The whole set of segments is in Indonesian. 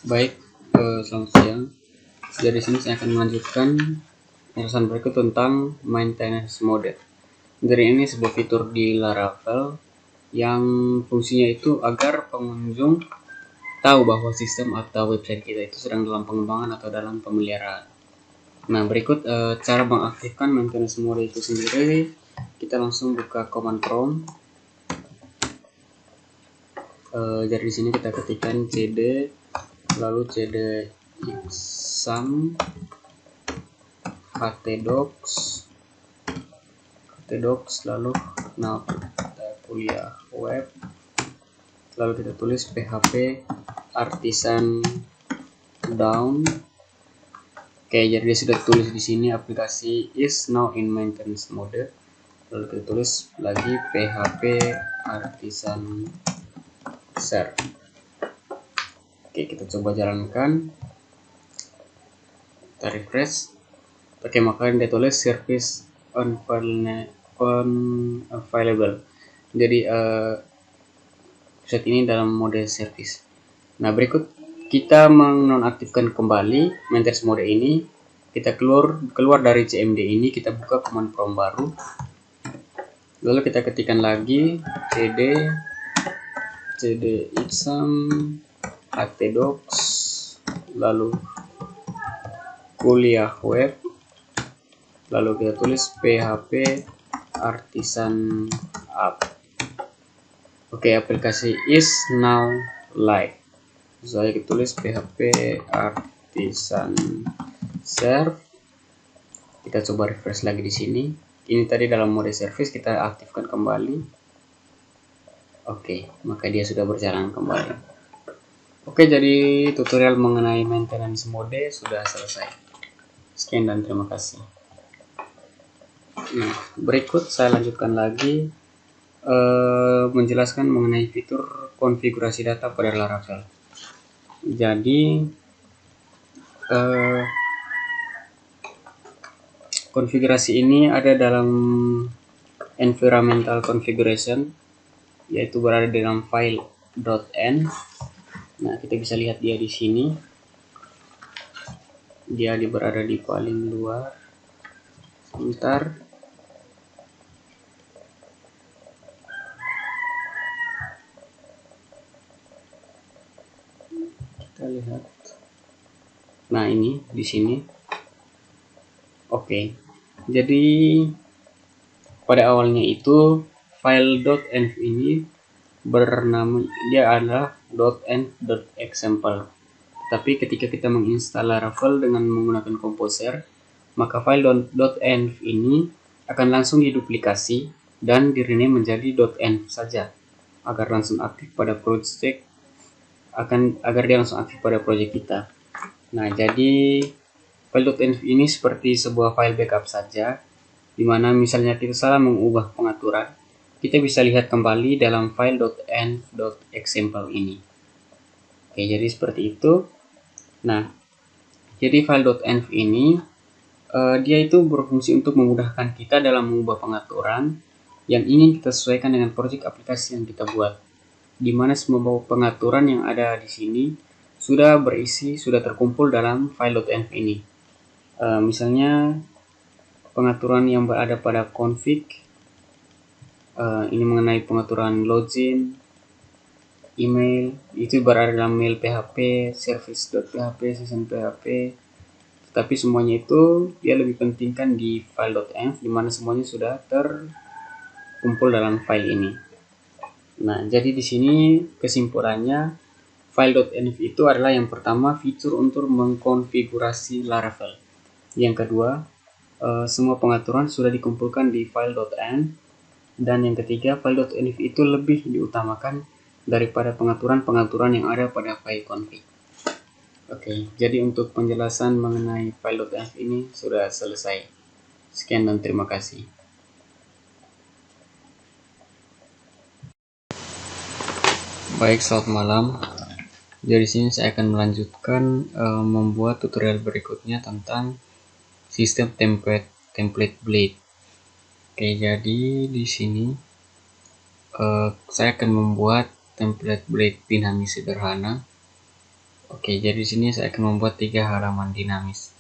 Baik, selamat siang. Jadi sini saya akan melanjutkan penjelasan berikut tentang maintenance mode. Jadi ini sebuah fitur di Laravel yang fungsinya itu agar pengunjung tahu bahwa sistem atau website kita itu sedang dalam pengembangan atau dalam pemeliharaan. Nah, berikut cara mengaktifkan maintenance mode itu sendiri. Kita langsung buka command prompt. Jadi di sini kita ketikkan cd lalu cd exam htdocs lalu kita kuliah web, lalu kita tulis php artisan down. Oke, jadi dia sudah tulis di sini aplikasi is now in maintenance mode. Lalu kita tulis lagi php artisan share. Oke, kita coba jalankan, kita refresh. Oke, maka dia tulis service unavailable. Jadi set ini dalam mode service. Nah, berikut kita menonaktifkan kembali maintenance mode ini. Kita keluar dari cmd ini, kita buka command prompt baru. Lalu kita ketikkan lagi cd exam htdocs lalu kuliah web, lalu kita tulis php artisan app. Oke, aplikasi is now live. Saya tulis php artisan serve. Kita coba refresh lagi di sini. Ini tadi dalam mode service, kita aktifkan kembali. Oke, maka dia sudah berjalan kembali. Oke, jadi tutorial mengenai maintenance mode sudah selesai. Sekian dan terima kasih. Nah, berikut saya lanjutkan lagi menjelaskan mengenai fitur konfigurasi data pada Laravel. Jadi konfigurasi ini ada dalam environmental configuration, yaitu berada di dalam file .n. Nah, kita bisa lihat dia di sini. Dia berada di paling luar. Sebentar. Kita lihat. Nah, ini di sini. Oke. Jadi pada awalnya itu file.env ini bernama, dia adalah .env.example. Tapi ketika kita menginstal Laravel dengan menggunakan Composer, maka file .env ini akan langsung diduplikasi dan di-rename menjadi .env saja agar langsung aktif pada project, agar dia langsung aktif pada project kita. Nah, jadi file.env ini seperti sebuah file backup saja, dimana misalnya kita salah mengubah pengaturan, kita bisa lihat kembali dalam file.env.example ini. Oke, jadi seperti itu. Nah, jadi file.env ini dia itu berfungsi untuk memudahkan kita dalam mengubah pengaturan yang ingin kita sesuaikan dengan project aplikasi yang kita buat, di mana semua pengaturan yang ada di sini sudah terkumpul dalam file.env ini. Misalnya pengaturan yang berada pada config, ini mengenai pengaturan login, email, itu berada dalam mail php, service.php, session.php. Tapi semuanya itu dia lebih pentingkan di file.env, di mana semuanya sudah terkumpul dalam file ini. Nah, jadi di sini kesimpulannya, file.env itu adalah yang pertama fitur untuk mengkonfigurasi Laravel. Yang kedua, semua pengaturan sudah dikumpulkan di file.env. Dan yang ketiga, file.env itu lebih diutamakan daripada pengaturan-pengaturan yang ada pada file config. Oke, jadi untuk penjelasan mengenai file.env ini sudah selesai. Sekian dan terima kasih. Baik, selamat malam. Jadi sini saya akan melanjutkan membuat tutorial berikutnya tentang sistem template blade. Oke, jadi di sini saya akan membuat template blade dinamis sederhana. Oke, jadi di sini saya akan membuat 3 halaman dinamis.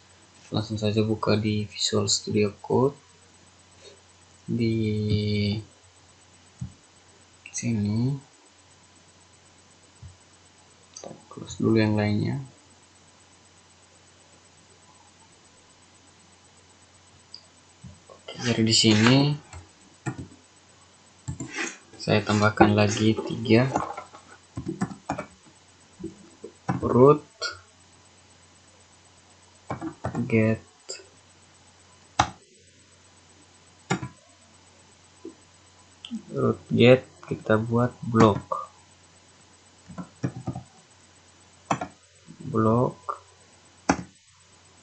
Langsung saja buka di Visual Studio Code. Di sini kita close dulu yang lainnya. Oke, jadi di sini saya tambahkan lagi 3 root get kita buat blok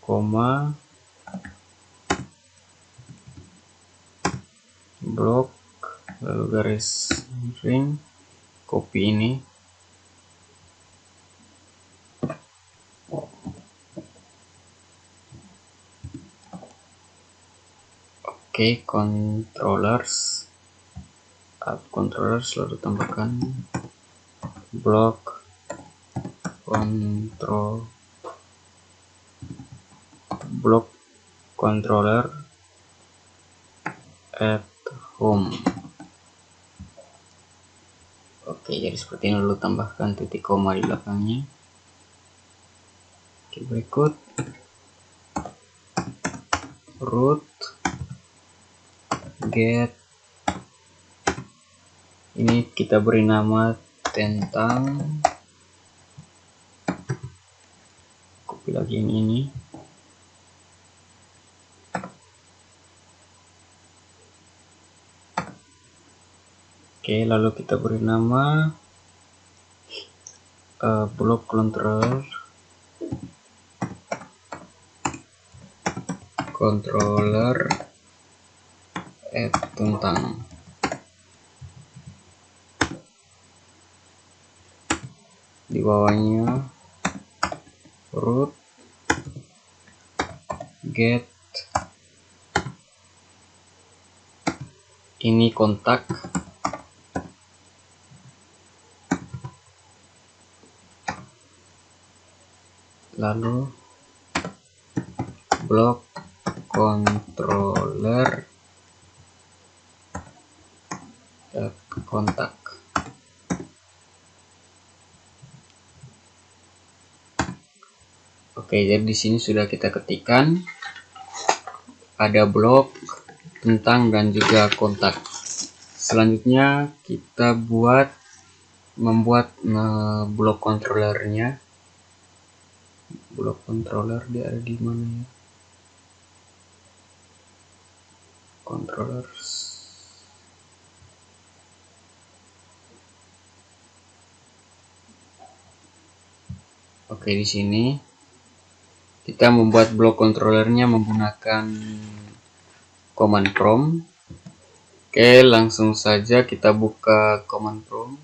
koma blok, lalu garis ring, copy ini. Oke, controllers, add controllers, lalu tambahkan blok controller at home. Oke, jadi seperti ini, lalu tambahkan titik koma di belakangnya. Oke, berikut root get, ini kita beri nama tentang, copy lagi yang ini. Oke, lalu kita beri nama blok controller tentang. Di bawahnya root get, ini kontak, lalu blok controller kontak. Oke, jadi di sini sudah kita ketikkan ada blok tentang dan juga kontak. Selanjutnya kita membuat blok controllernya. Blok controller dia ada di mana ya? Controllers. Oke, di sini kita membuat blok controllernya menggunakan command prompt. Oke, langsung saja kita buka command prompt.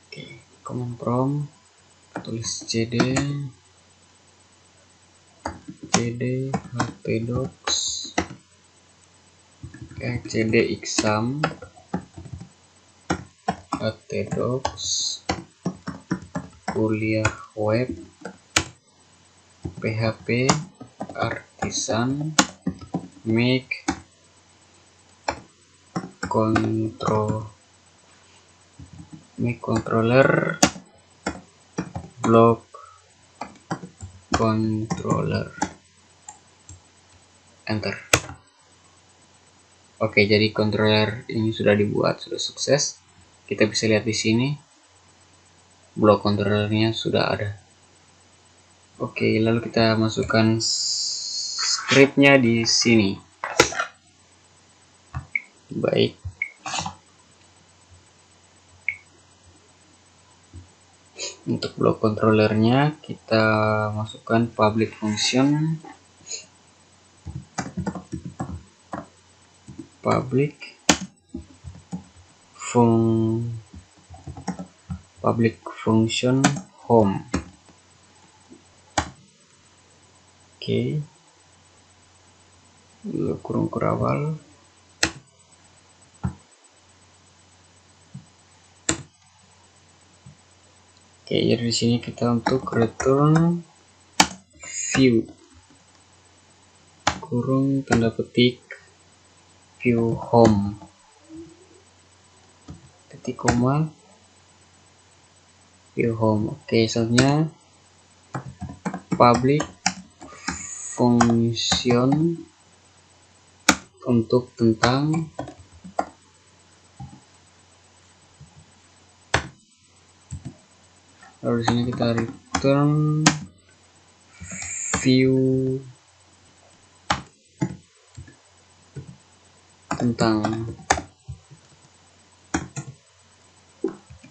Oke, command prompt, tulis cd htdocs, cd exam htdocs kuliah web php artisan make controller block controller, enter. Oke, jadi controller ini sudah dibuat, sudah sukses. Kita bisa lihat di sini blok controllernya sudah ada. Oke, lalu kita masukkan scriptnya di sini. Baik. Untuk blok controllernya kita masukkan public function, public function home. Oke, kurung kurawal. Oke, jadi di sini kita untuk return view kurung tanda petik view home titik koma view home. Oke, selanjutnya public function untuk tentang lalu di sini kita return view tentang.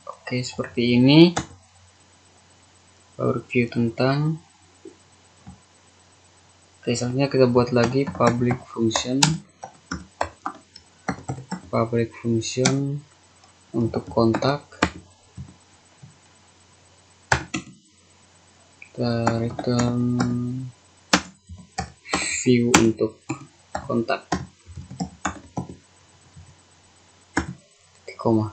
Oke, seperti ini overview tentang. Oke, selanjutnya kita buat lagi public function untuk kontak. Kita return view untuk kontak titik koma.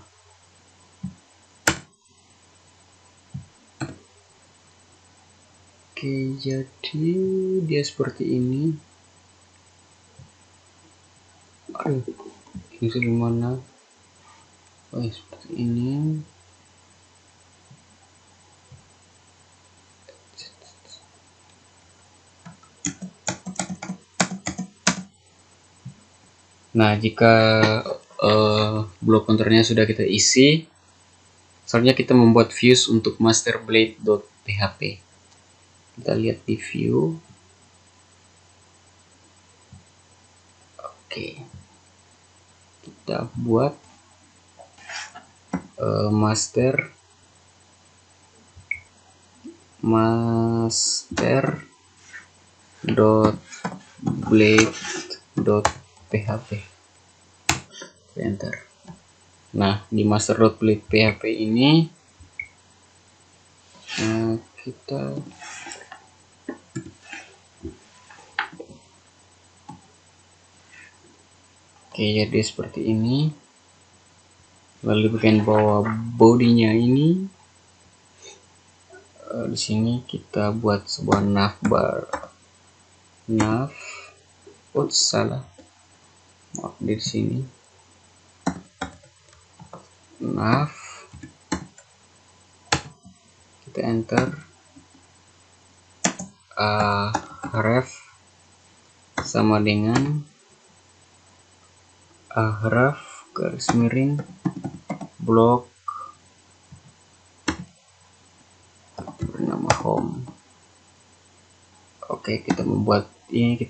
Oke, jadi dia seperti ini. Aduh, ini gimana? Oh, seperti ini. Nah, jika blok konturnya sudah kita isi, selanjutnya kita membuat views untuk masterblade.php. Kita lihat di view. Oke, kita buat master.blade.php. Enter. Nah, di master.blade.php ini kita jadi seperti ini. Lalu di bagian bawah bodinya ini, di sini kita buat sebuah navbar. Salah. Maaf, di sini nav. Kita enter. Ref sama dengan href garis miring blok bernama home. Oke, kita membuat link.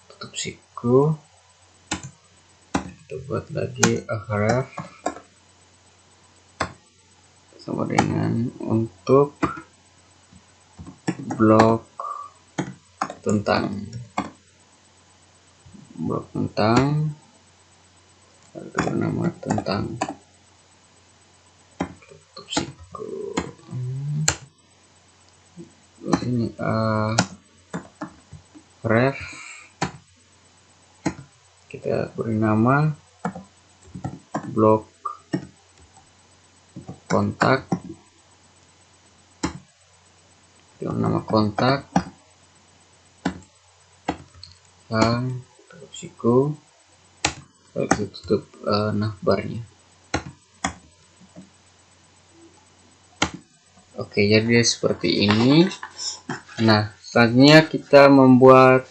Tutup siku. Kita buat lagi href sama dengan untuk blok tentang bernama tentang. Tutup siku. Ini ref kita beri nama blok kontak dengan nama kontak yang tutup siku. Lalu kita tutup navbarnya. Oke, jadi seperti ini. Nah, selanjutnya kita membuat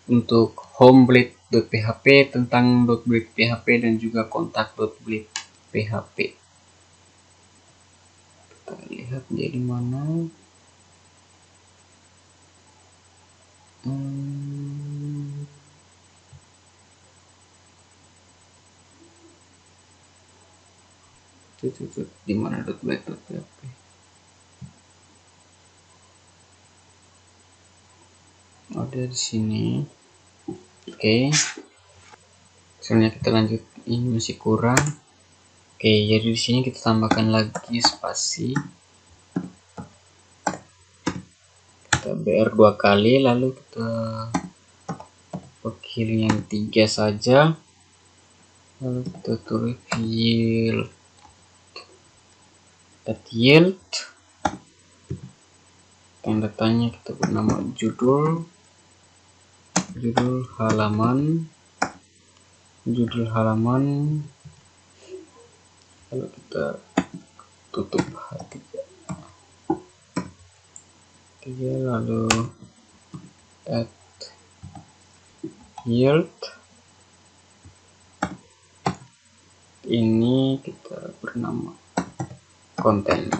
untuk homeblade.php tentang .blade.php dan juga kontak.blade.php. Kita lihat jadi mana. Di mana .blade.php. Ada di sini. Oke. Misalnya kita lanjut, ini masih kurang. Oke, jadi di sini kita tambahkan lagi spasi. Kita BR 2 kali, lalu kita pakai yang 3 saja. Lalu kita tulis field .yield, tanda tanya kita bernama judul halaman, lalu kita tutup H3, lalu add yield, ini kita bernama konten,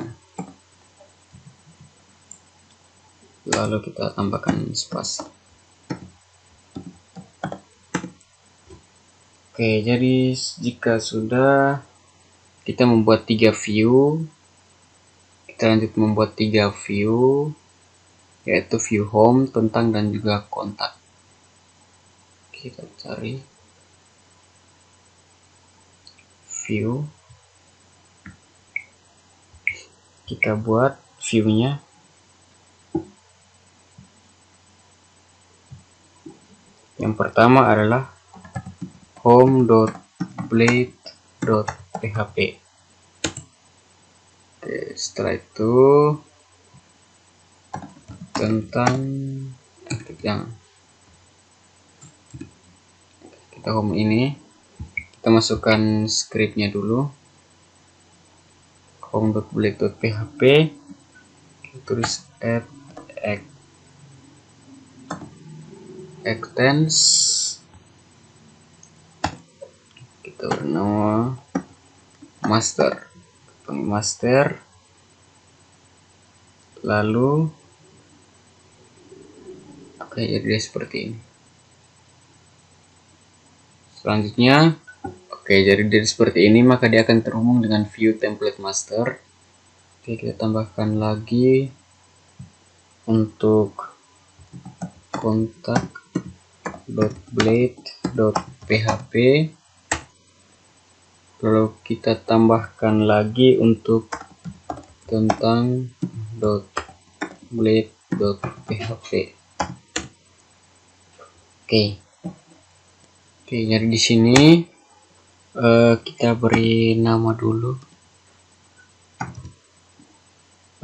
lalu kita tambahkan spasi. Oke, jadi jika sudah kita membuat 3 view, kita lanjut membuat 3 view, yaitu view home, tentang, dan juga kontak. Kita cari view, kita buat view-nya. Yang pertama adalah home.blade.php. Oke, setelah itu tentang kita home ini, kita masukkan scriptnya dulu, home.blade.php, kita tulis add extends, kita bernama master, lalu jadi seperti ini. Selanjutnya, jadi dari seperti ini, maka dia akan terhubung dengan view template master. Kita tambahkan lagi untuk kontak.blade.php, lalu kita tambahkan lagi untuk tentang.blade.php. Oke, jadi di sini kita beri nama dulu.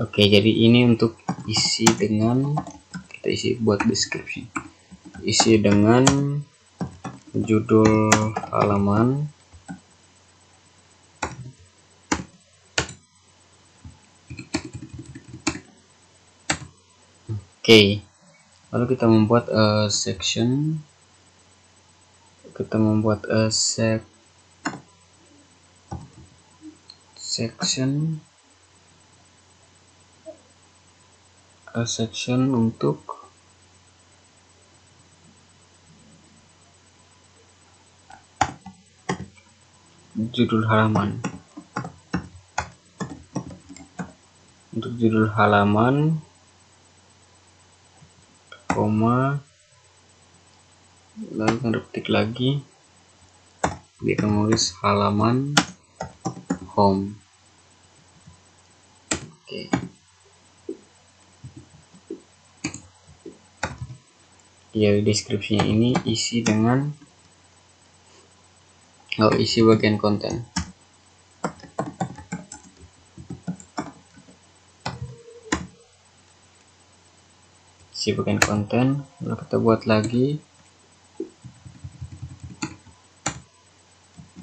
Oke, jadi ini untuk isi dengan, kita isi buat description, isi dengan judul halaman, lalu kita membuat section, kita membuat section untuk judul halaman, koma, lalu tanda petik lagi, dia akan menulis halaman home. Ya, deskripsinya ini isi dengan isi bagian konten. Lalu kita buat lagi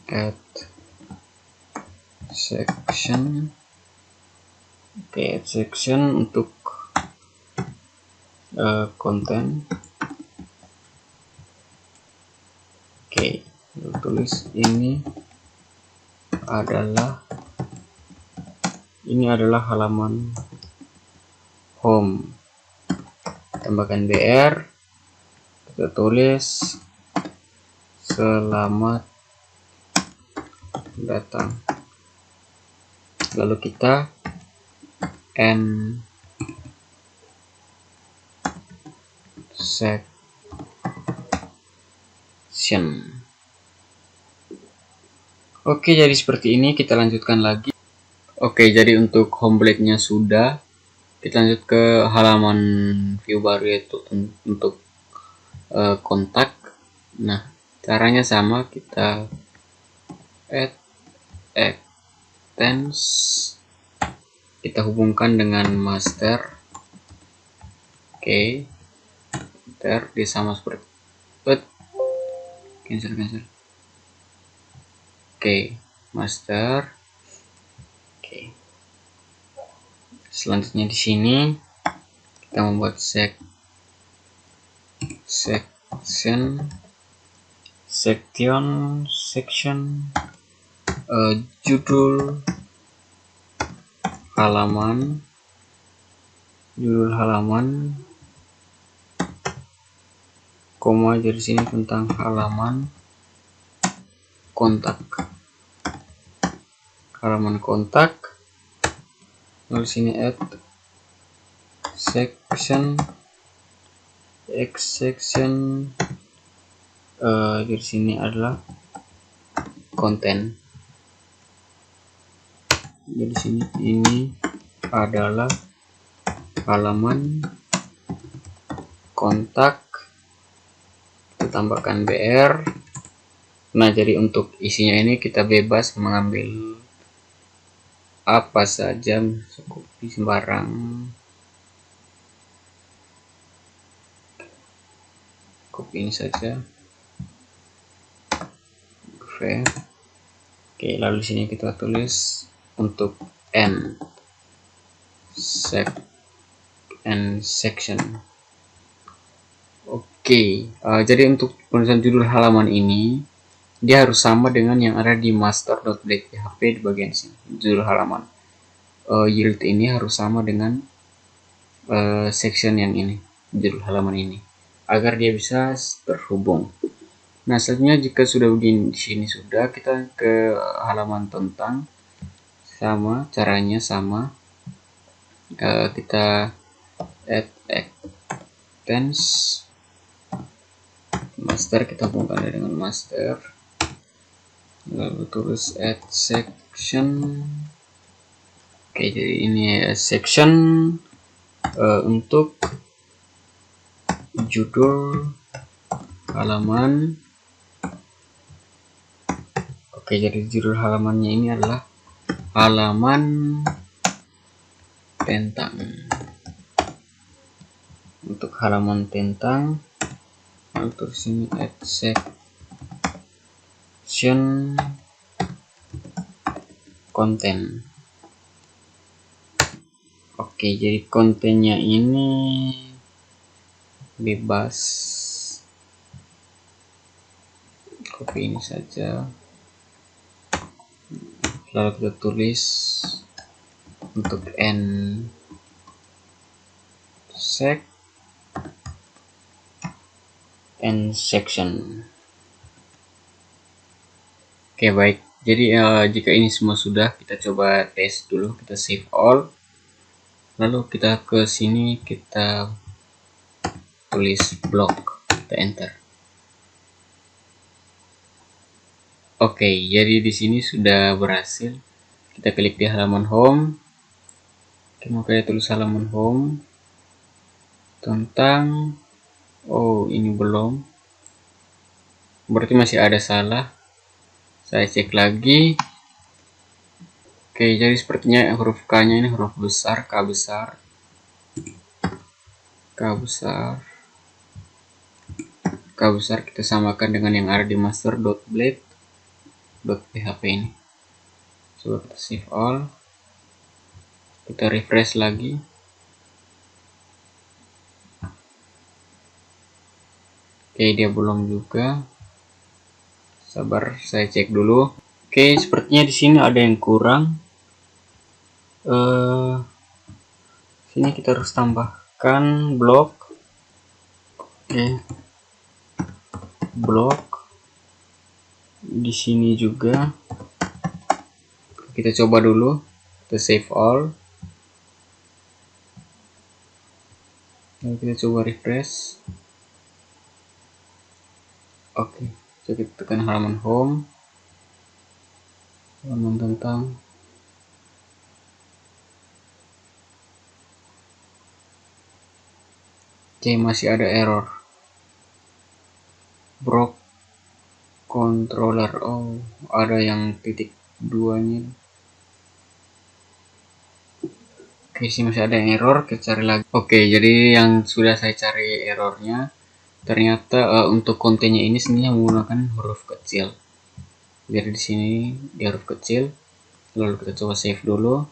add section. Add section untuk konten. Tulis ini adalah halaman home, tambahkan BR, kita tulis selamat datang, lalu kita end section. Oke, jadi seperti ini. Kita lanjutkan lagi. Oke, jadi untuk home blade-nya sudah. Kita lanjut ke halaman view baru, yaitu untuk kontak. Nah, caranya sama, kita add extends, kita hubungkan dengan master. Oke, dia sama seperti cancel. Oke, master. Oke, selanjutnya di sini kita membuat section judul halaman, koma, jadi sini tentang halaman kontak, lalu sini add section di sini adalah konten. Jadi sini ini adalah halaman kontak, kita tambahkan BR. Nah, jadi untuk isinya ini kita bebas mengambil apa saja, copy sembarang, copy ini saja. Oke, lalu sini kita tulis untuk section. Oke, jadi untuk penulisan judul halaman ini dia harus sama dengan yang ada di master.blade.php di bagian sini, judul halaman. Yield ini harus sama dengan section yang ini, judul halaman ini, agar dia bisa terhubung. Nah, selanjutnya jika sudah begini, di sini sudah, kita ke halaman tentang, sama caranya sama, kita add extends master, kita hubungkan dengan master, lalu tulis add section. Oke, jadi ini section untuk judul halaman. Oke, jadi judul halamannya ini adalah halaman tentang. Untuk halaman tentang, lalu sini add section konten. Oke, jadi kontennya ini bebas, copy ini saja, lalu kita tulis untuk section. Oke, baik. Jadi jika ini semua sudah, kita coba tes dulu, kita save all, lalu kita ke sini, kita tulis blog, kita enter. Oke, jadi di sini sudah berhasil. Kita klik di halaman home. Kita mau tulis halaman home tentang, oh ini belum, berarti masih ada salah. Saya cek lagi. Oke, jadi sepertinya huruf K nya ini huruf besar, K besar, kita samakan dengan yang ada di master.blade.php ini. Coba kita save all, kita refresh lagi. Oke, dia belum juga. Sabar, saya cek dulu. Oke, sepertinya di sini ada yang kurang. Sini kita harus tambahkan blok. Oke, blok. Di sini juga. Kita coba dulu. Kita save all. Lalu kita coba refresh. Oke, jadi kita tekan halaman home, halaman tentang. Oke, masih ada error. Broke controller. Oh, ada yang titik 2-nya. Di sini masih ada error, kita cari lagi. Oke, jadi yang sudah saya cari errornya, ternyata untuk kontennya ini sebenarnya menggunakan huruf kecil. Jadi di sini di huruf kecil, lalu kita coba save dulu.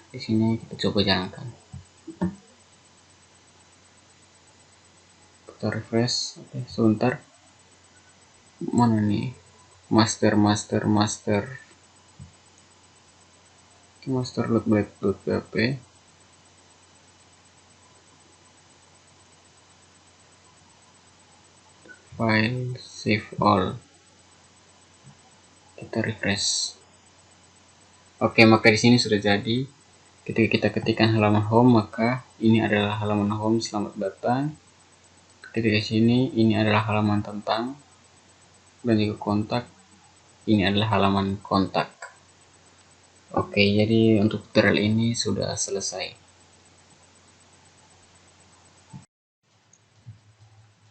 Di sini kita coba jalankan. Kita refresh. Oke, sebentar. Mana nih? Master look.black.php. File save all. Kita refresh. Oke, maka di sini sudah jadi. Ketika kita ketikkan halaman home, maka ini adalah halaman home, selamat datang. Ketika sini, ini adalah halaman tentang, dan juga kontak, ini adalah halaman kontak. Oke, jadi untuk tutorial ini sudah selesai.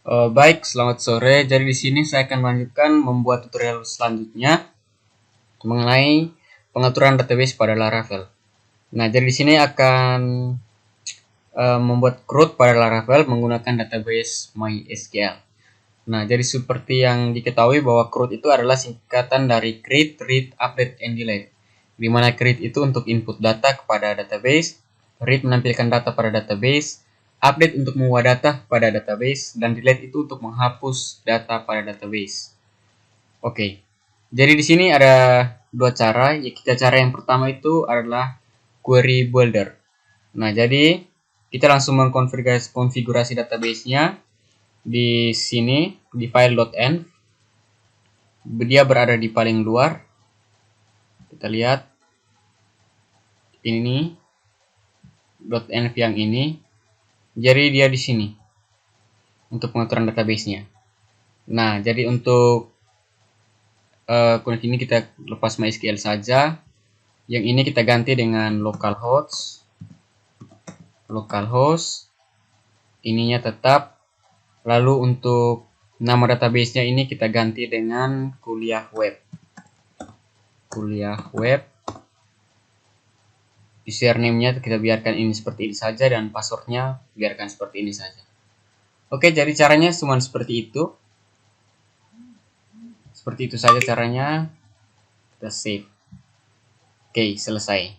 Baik, selamat sore. Jadi di sini saya akan melanjutkan membuat tutorial selanjutnya mengenai pengaturan database pada Laravel. Nah, jadi di sini akan membuat CRUD pada Laravel menggunakan database MySQL. Nah, jadi seperti yang diketahui bahwa CRUD itu adalah singkatan dari create, read, update, and delete. Di mana create itu untuk input data kepada database, read menampilkan data pada database, update untuk mengubah data pada database, dan delete itu untuk menghapus data pada database. Oke, jadi di sini ada dua cara. Cara yang pertama itu adalah query builder. Nah, jadi kita langsung mengkonfigurasi database-nya di sini di file.env. Dia berada di paling luar. Kita lihat ini .env yang ini. Jadi dia di sini untuk pengaturan database-nya. Nah, jadi untuk connect ini kita lepas MySQL saja. Yang ini kita ganti dengan localhost. Ininya tetap. Lalu untuk nama database-nya ini kita ganti dengan kuliah web. Username-nya kita biarkan ini seperti ini saja, dan password-nya biarkan seperti ini saja. Oke, jadi caranya cuma seperti itu. Seperti itu saja caranya. Kita save. Oke, selesai.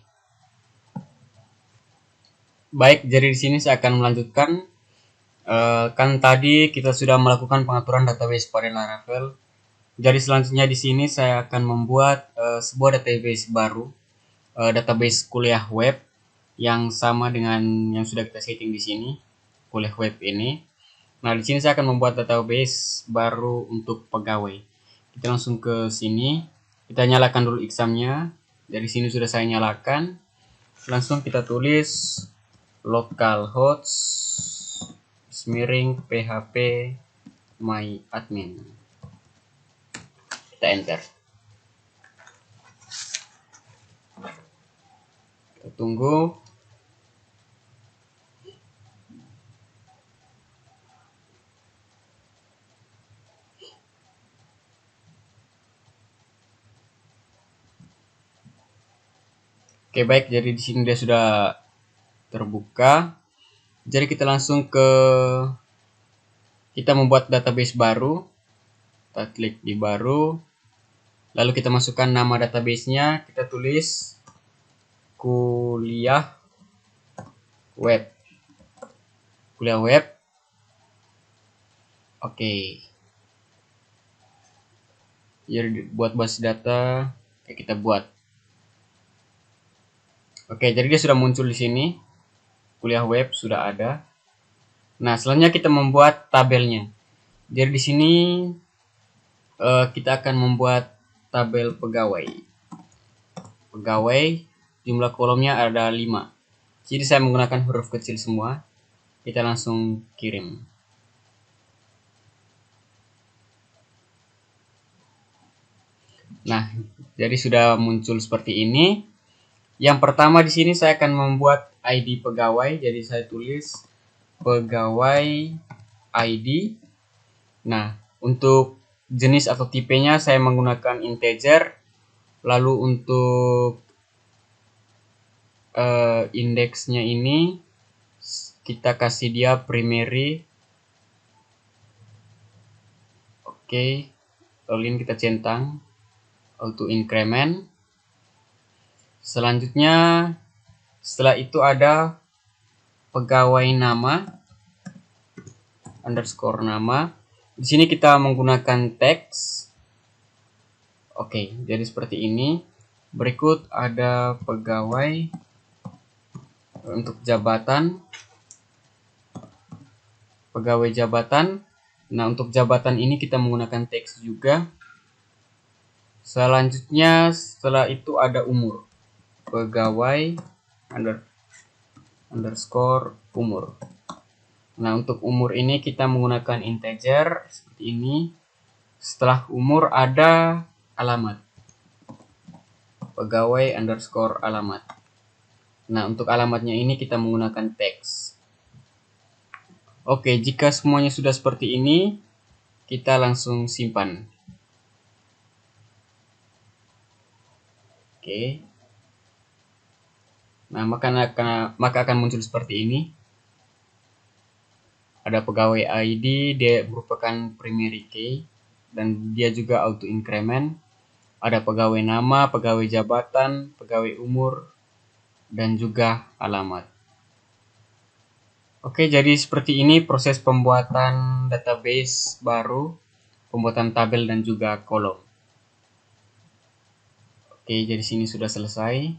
Baik, jadi di sini saya akan melanjutkan. Kan tadi kita sudah melakukan pengaturan database pada Laravel. Jadi selanjutnya di sini saya akan membuat sebuah database baru, database kuliah web yang sama dengan yang sudah kita setting di sini, kuliah web ini. Nah, di sini saya akan membuat database baru untuk pegawai. Kita langsung ke sini, kita nyalakan dulu exam-nya. Dari sini sudah saya nyalakan. Langsung kita tulis localhost smiring php my admin. Kita enter. Kita tunggu. Oke, baik, jadi di sini dia sudah terbuka. Jadi kita langsung kita membuat database baru. Kita klik di baru. Lalu kita masukkan nama database-nya, kita tulis kuliah web. Oke. Jadi buat basis data, kita buat. Oke, jadi dia sudah muncul di sini. Kuliah web sudah ada. Nah, selanjutnya kita membuat tabelnya. Jadi di sini kita akan membuat tabel pegawai. Jumlah kolomnya ada 5. Jadi saya menggunakan huruf kecil semua. Kita langsung kirim. Nah, jadi sudah muncul seperti ini. Yang pertama di sini saya akan membuat ID pegawai. Jadi saya tulis pegawai ID. Nah, untuk jenis atau tipenya saya menggunakan integer. Lalu untuk indeksnya ini kita kasih dia primary. Oke, lalu ini kita centang auto increment. Selanjutnya setelah itu ada pegawai nama underscore nama. Di sini kita menggunakan teks. Oke, jadi seperti ini. Berikut ada pegawai untuk jabatan. Pegawai jabatan. Nah, untuk jabatan ini kita menggunakan teks juga. Selanjutnya setelah itu ada umur. Pegawai underscore umur. Nah, untuk umur ini kita menggunakan integer seperti ini. Setelah umur ada alamat. Pegawai underscore alamat. Nah, untuk alamatnya ini kita menggunakan teks. Oke, jika semuanya sudah seperti ini, kita langsung simpan. Oke. Nah, maka akan muncul seperti ini. Ada pegawai ID, dia merupakan primary key, dan dia juga auto increment. Ada pegawai nama, pegawai jabatan, pegawai umur, dan juga alamat. Oke, jadi seperti ini proses pembuatan database baru, pembuatan tabel dan juga kolom. Oke, jadi sini sudah selesai.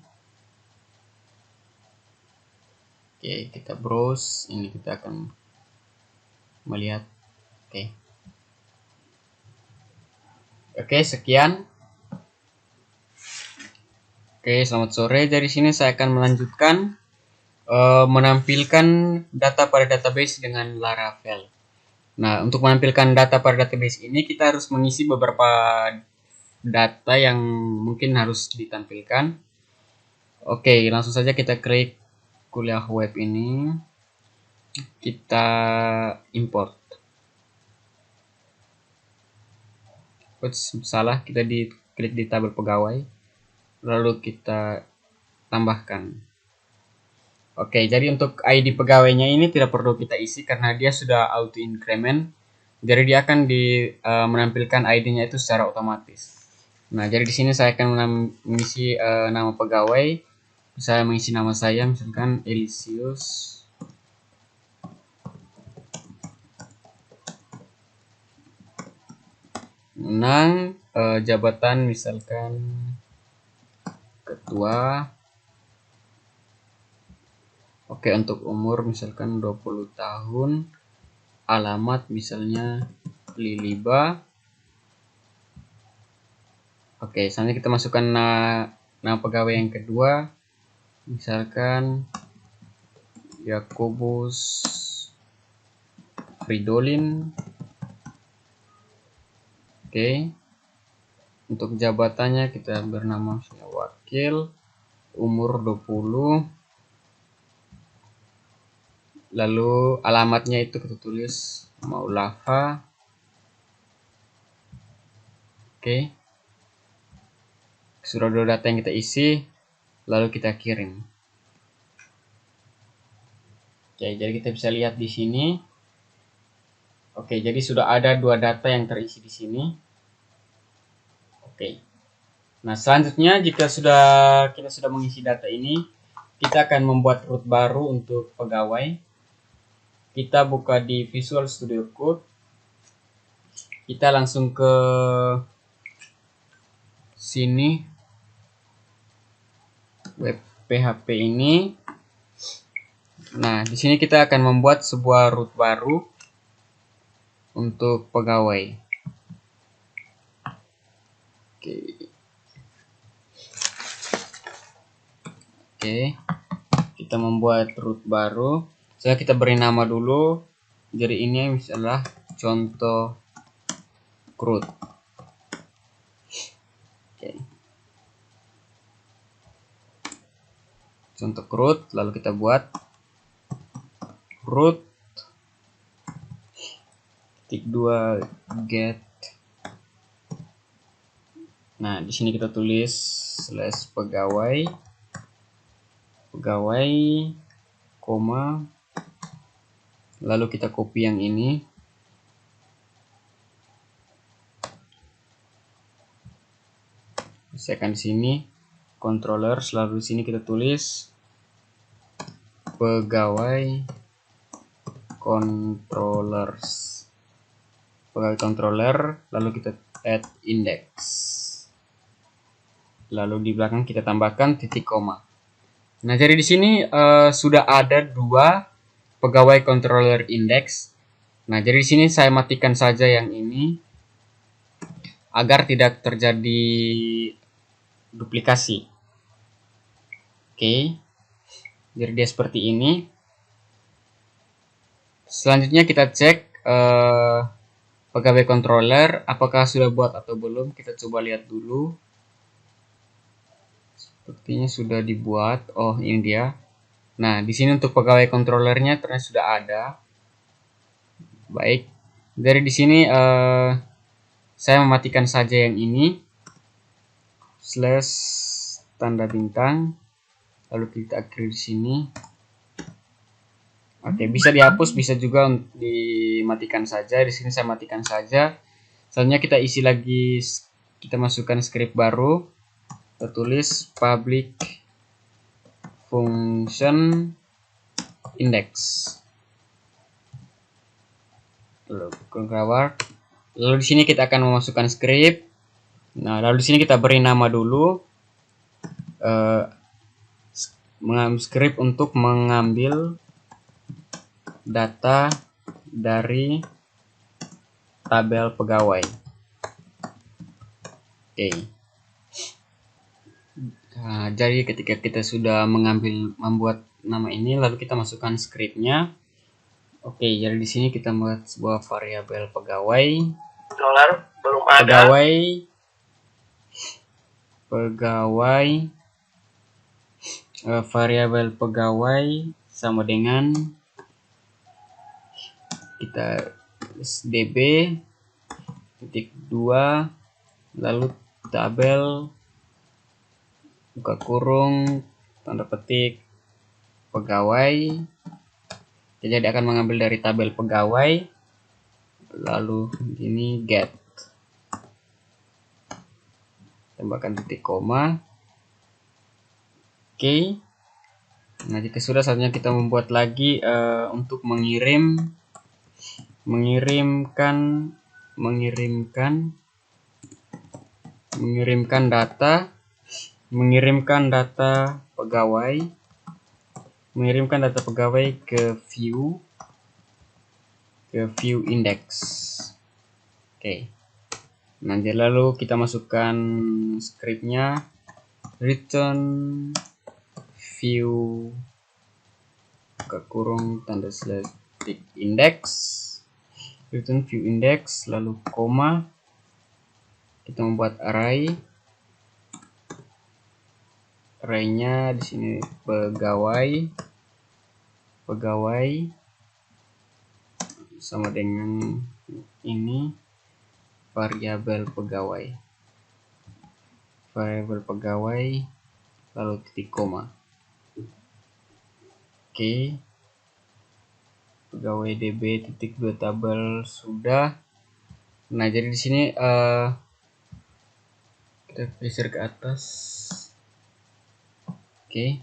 Oke, kita browse. Ini kita akan melihat. Oke, sekian. Oke, selamat sore. Dari sini saya akan melanjutkan menampilkan data pada database dengan Laravel. Nah, untuk menampilkan data pada database ini kita harus mengisi beberapa data yang mungkin harus ditampilkan. Oke, langsung saja kita klik kuliah web ini. Kita import. Oops, salah, kita klik di tabel pegawai. Lalu kita tambahkan. Oke, jadi untuk ID pegawainya ini tidak perlu kita isi karena dia sudah auto increment. Jadi dia akan menampilkan ID-nya itu secara otomatis. Nah, jadi di sini saya akan mengisi nama pegawai. Saya mengisi nama saya, misalkan Elisius. Menang, jabatan misalkan ketua. Oke, untuk umur misalkan 20 tahun. Alamat misalnya Liliba. Oke, selanjutnya kita masukkan nama pegawai yang kedua. Misalkan Yakobus Fridolin. Oke. Untuk jabatannya kita bernama wakil, umur 20. Lalu alamatnya itu kita tulis Maulafa. Oke. Sudah ada data yang kita isi, lalu kita kirim. Oke, jadi kita bisa lihat di sini. Oke, jadi sudah ada dua data yang terisi di sini. Oke. Nah, selanjutnya jika kita sudah mengisi data ini, kita akan membuat root baru untuk pegawai. Kita buka di Visual Studio Code. Kita langsung ke sini, web PHP ini. Nah, di sini kita akan membuat sebuah root baru untuk pegawai. Oke. Kita membuat root baru. Kita beri nama dulu. Jadi ini misalnya contoh root. Oke. Contoh root, lalu kita buat root -2 get. Nah, di sini kita tulis /pegawai pegawai, koma, lalu kita copy yang ini. Misalkan di sini controller, lalu di sini kita tulis pegawai controllers. Pegawai controller, lalu kita add index. Lalu di belakang kita tambahkan titik koma. Nah, jadi di sini sudah ada 2 pegawai controller index. Nah, jadi di sini saya matikan saja yang ini agar tidak terjadi duplikasi. Oke. Jadi dia seperti ini. Selanjutnya kita cek pegawai controller apakah sudah buat atau belum. Kita coba lihat dulu. Sepertinya sudah dibuat. Oh, ini dia. Nah, di sini untuk pegawai controllernya ternyata sudah ada. Baik. Dari di sini saya mematikan saja yang ini. Slash tanda bintang. Lalu kita akhiri di sini. Oke, bisa dihapus, bisa juga dimatikan saja. Di sini saya matikan saja. Selanjutnya kita isi lagi, kita masukkan script baru. Kita tulis public function index. Lalu di sini kita akan memasukkan script. Nah, lalu di sini kita beri nama dulu. Script untuk mengambil data dari tabel pegawai. Oke. Nah, jadi ketika kita sudah membuat nama ini, lalu kita masukkan scriptnya. Oke, jadi di sini kita membuat sebuah variabel pegawai. Belum ada. Variabel pegawai sama dengan kita db titik 2 lalu tabel buka kurung tanda petik pegawai. Jadi akan mengambil dari tabel pegawai, lalu ini get, tambahkan titik koma. Oke. Nah, jika sudah, saatnya kita membuat lagi untuk mengirimkan data pegawai ke view index. Oke. Nanti lalu kita masukkan scriptnya return view buka kurung tanda slash index, return view index, lalu koma. Kita membuat arraynya di sini pegawai sama dengan ini variabel pegawai lalu titik koma. Oke. Pegawai db titik 2 tabel sudah. Nah, jadi di sini kita geser ke atas. Oke.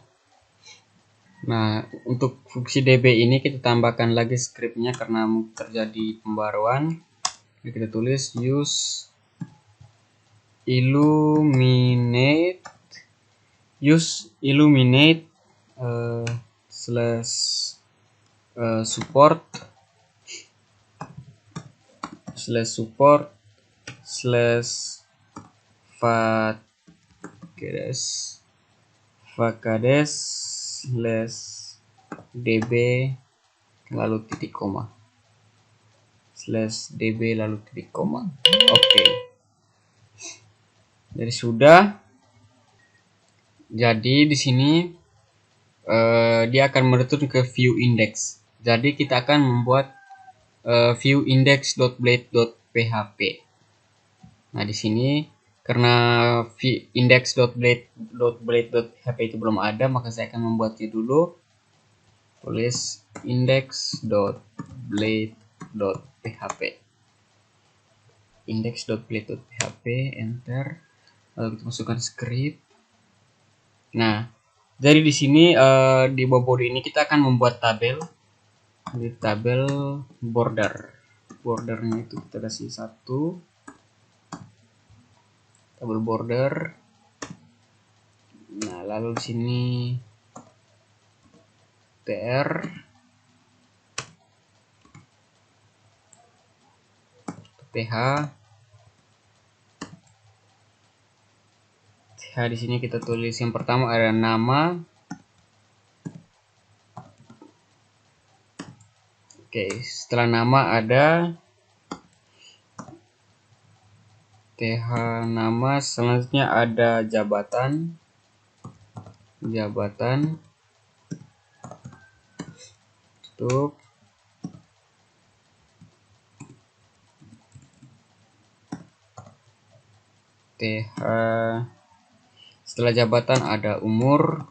Nah, untuk fungsi db ini kita tambahkan lagi scriptnya karena terjadi pembaruan. Kita tulis use illuminate slash support slash vakades slash db lalu titik koma Oke. Jadi sudah. Jadi di sini dia akan mereturn ke view index. Jadi kita akan membuat view index.blade.php. Nah, di sini Karena index.blade.php itu belum ada, maka saya akan membuatnya dulu. Tulis index.blade.php, index.blade.php, enter. Lalu kita masukkan script. Nah, jadi di sini di bawah body ini kita akan membuat tabel. Di tabel bordernya itu kita kasih 1 tabel border. Nah, lalu di sini tr th di sini kita tulis yang pertama ada nama. Oke, setelah nama ada th nama, selanjutnya ada jabatan. Tutup. th setelah jabatan ada umur.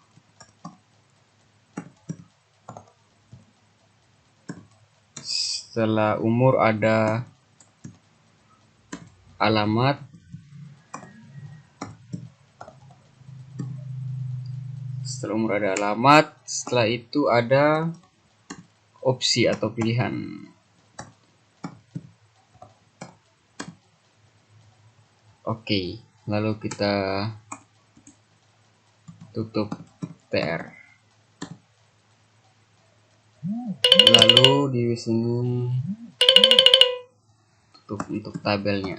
Setelah umur ada alamat. Setelah umur ada alamat. Setelah itu ada opsi atau pilihan. Oke, lalu kita tutup tr. Lalu di sini tutup untuk tabelnya.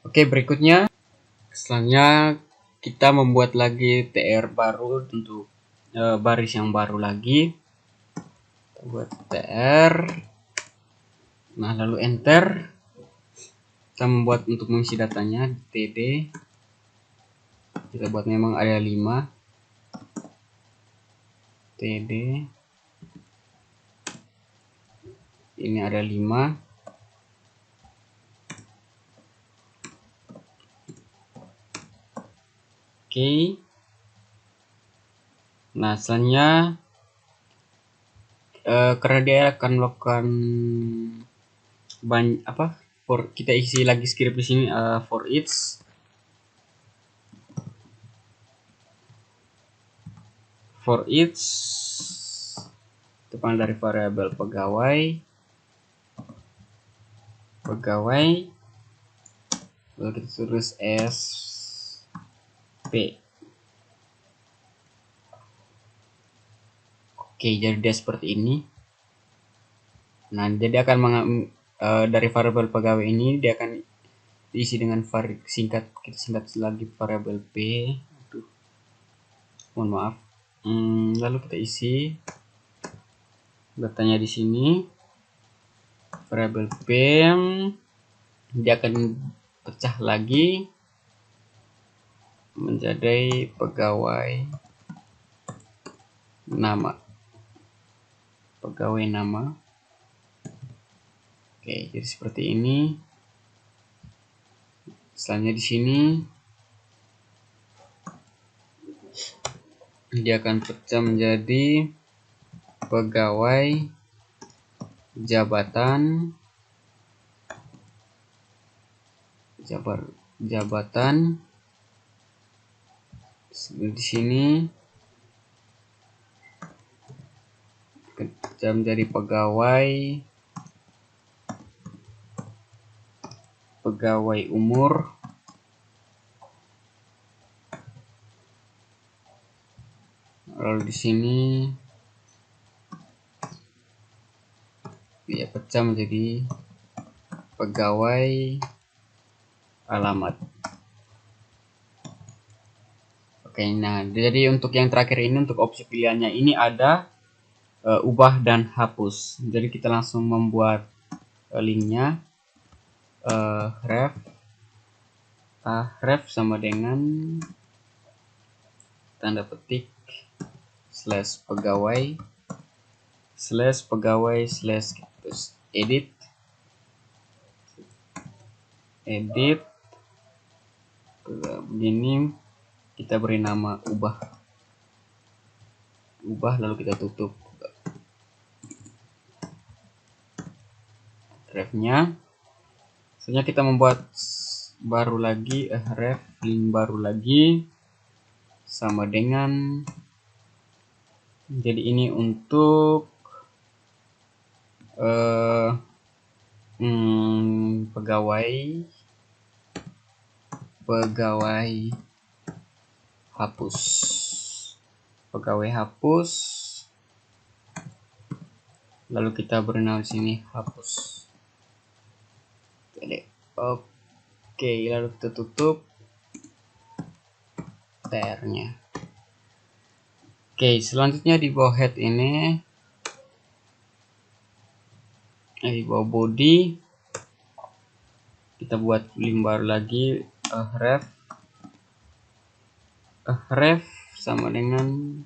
Oke, berikutnya selanjutnya kita membuat lagi tr baru untuk baris yang baru lagi. Kita buat tr. Nah, lalu enter. Kita membuat untuk mengisi datanya td. Kita buat memang ada 5 td. Ini ada 5. Oke. Nah, selanjutnya karena dia akan melakukan kita isi lagi script di sini, for each depan dari variabel pegawai, lalu kita tulis sp. Oke, jadi dia seperti ini. Nah, jadi akan dari variabel pegawai ini dia akan diisi dengan kita singkat lagi variabel p. Mohon maaf. Lalu kita isi datanya di sini. Variabel p dia akan pecah lagi menjadi pegawai nama. Oke, jadi seperti ini. Selanjutnya di sini dia akan pecah menjadi pegawai jabatan. Di sini pecah menjadi pegawai umur. Lalu di sini dia pecah menjadi pegawai alamat. Oke, nah jadi untuk yang terakhir ini, untuk opsi pilihannya ini ada ubah dan hapus. Jadi kita langsung membuat linknya. Ref sama dengan tanda petik /pegawai/edit. edit begini, kita beri nama ubah lalu kita tutup ref-nya. Selanjutnya kita membuat baru lagi ref link baru lagi sama dengan, jadi ini untuk pegawai hapus, lalu kita beri nama sini hapus. Oke, lalu kita tutup tr-nya. Oke, selanjutnya di bawah head ini, di bawah body, kita buat link baru lagi, ref sama dengan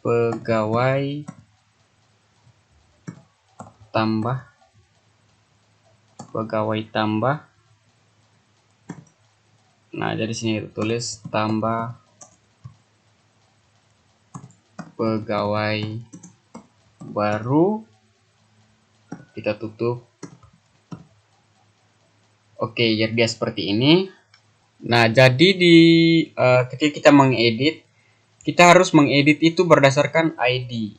pegawai tambah. Nah, dari sini kita tulis tambah pegawai baru, kita tutup. Oke, jadi dia seperti ini. Nah, jadi ketika kita mengedit, kita harus mengedit itu berdasarkan ID.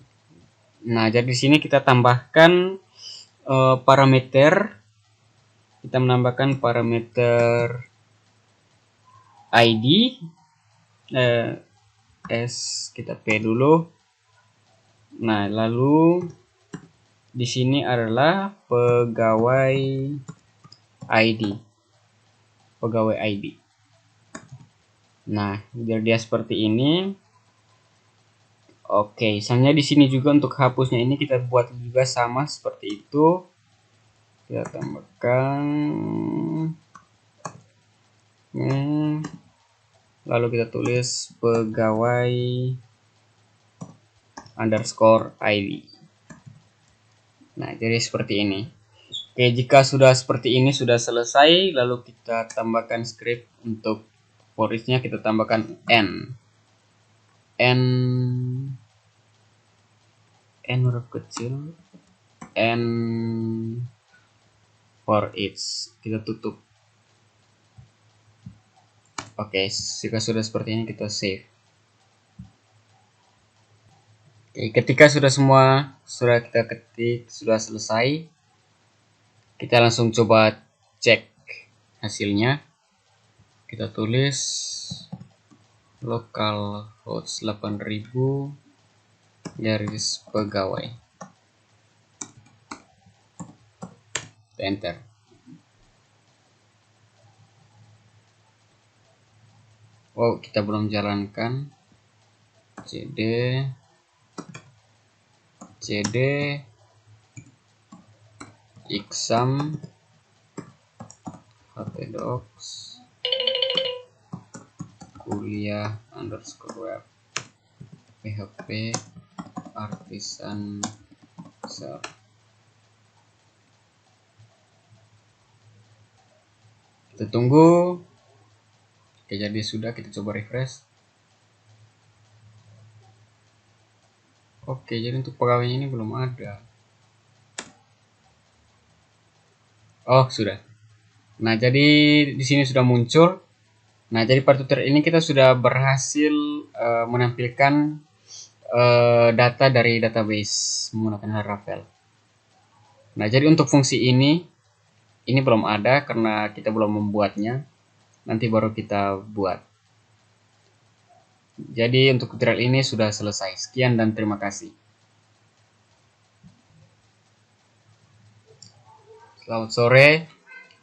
Nah, jadi di sini kita tambahkan parameter. Kita menambahkan parameter ID, kita P dulu. Nah, lalu di sini adalah pegawai ID. Nah, biar dia seperti ini. Oke, misalnya di sini juga untuk hapusnya ini kita buat juga sama seperti itu. Kita tambahkan, lalu kita tulis pegawai underscore ID. Nah, jadi seperti ini. Oke, jika sudah seperti ini, sudah selesai, lalu kita tambahkan script untuk for each-nya, kita tambahkan n huruf kecil, n for each, kita tutup. Oke, jika sudah seperti ini kita save. Oke, ketika sudah kita ketik, sudah selesai, kita langsung coba cek hasilnya. Kita tulis localhost 8000 garis pegawai. Enter. Oh, kita belum jalankan. cd exam htdocs kuliah _web php artisan shell. Kita tunggu. Oke, jadi sudah, kita coba refresh. Oke, jadi untuk pegawai ini belum ada. Oh, sudah. Nah, jadi di sini sudah muncul. Nah, jadi pada tutorial ini kita sudah berhasil menampilkan data dari database menggunakan Laravel. Nah, jadi untuk fungsi ini belum ada karena kita belum membuatnya. Nanti baru kita buat. Jadi untuk tutorial ini sudah selesai. Sekian dan terima kasih. Selamat sore.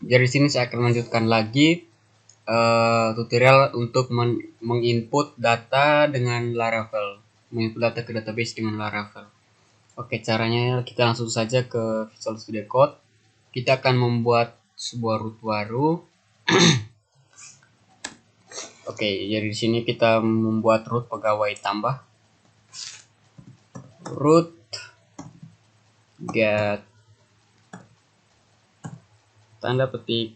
Jadi di sini saya akan lanjutkan lagi tutorial untuk menginput data dengan Laravel, menginput data ke database dengan Laravel. Oke, caranya kita langsung saja ke Visual Studio Code. Kita akan membuat sebuah root baru. Oke, jadi di sini kita membuat root pegawai tambah. Root get tanda petik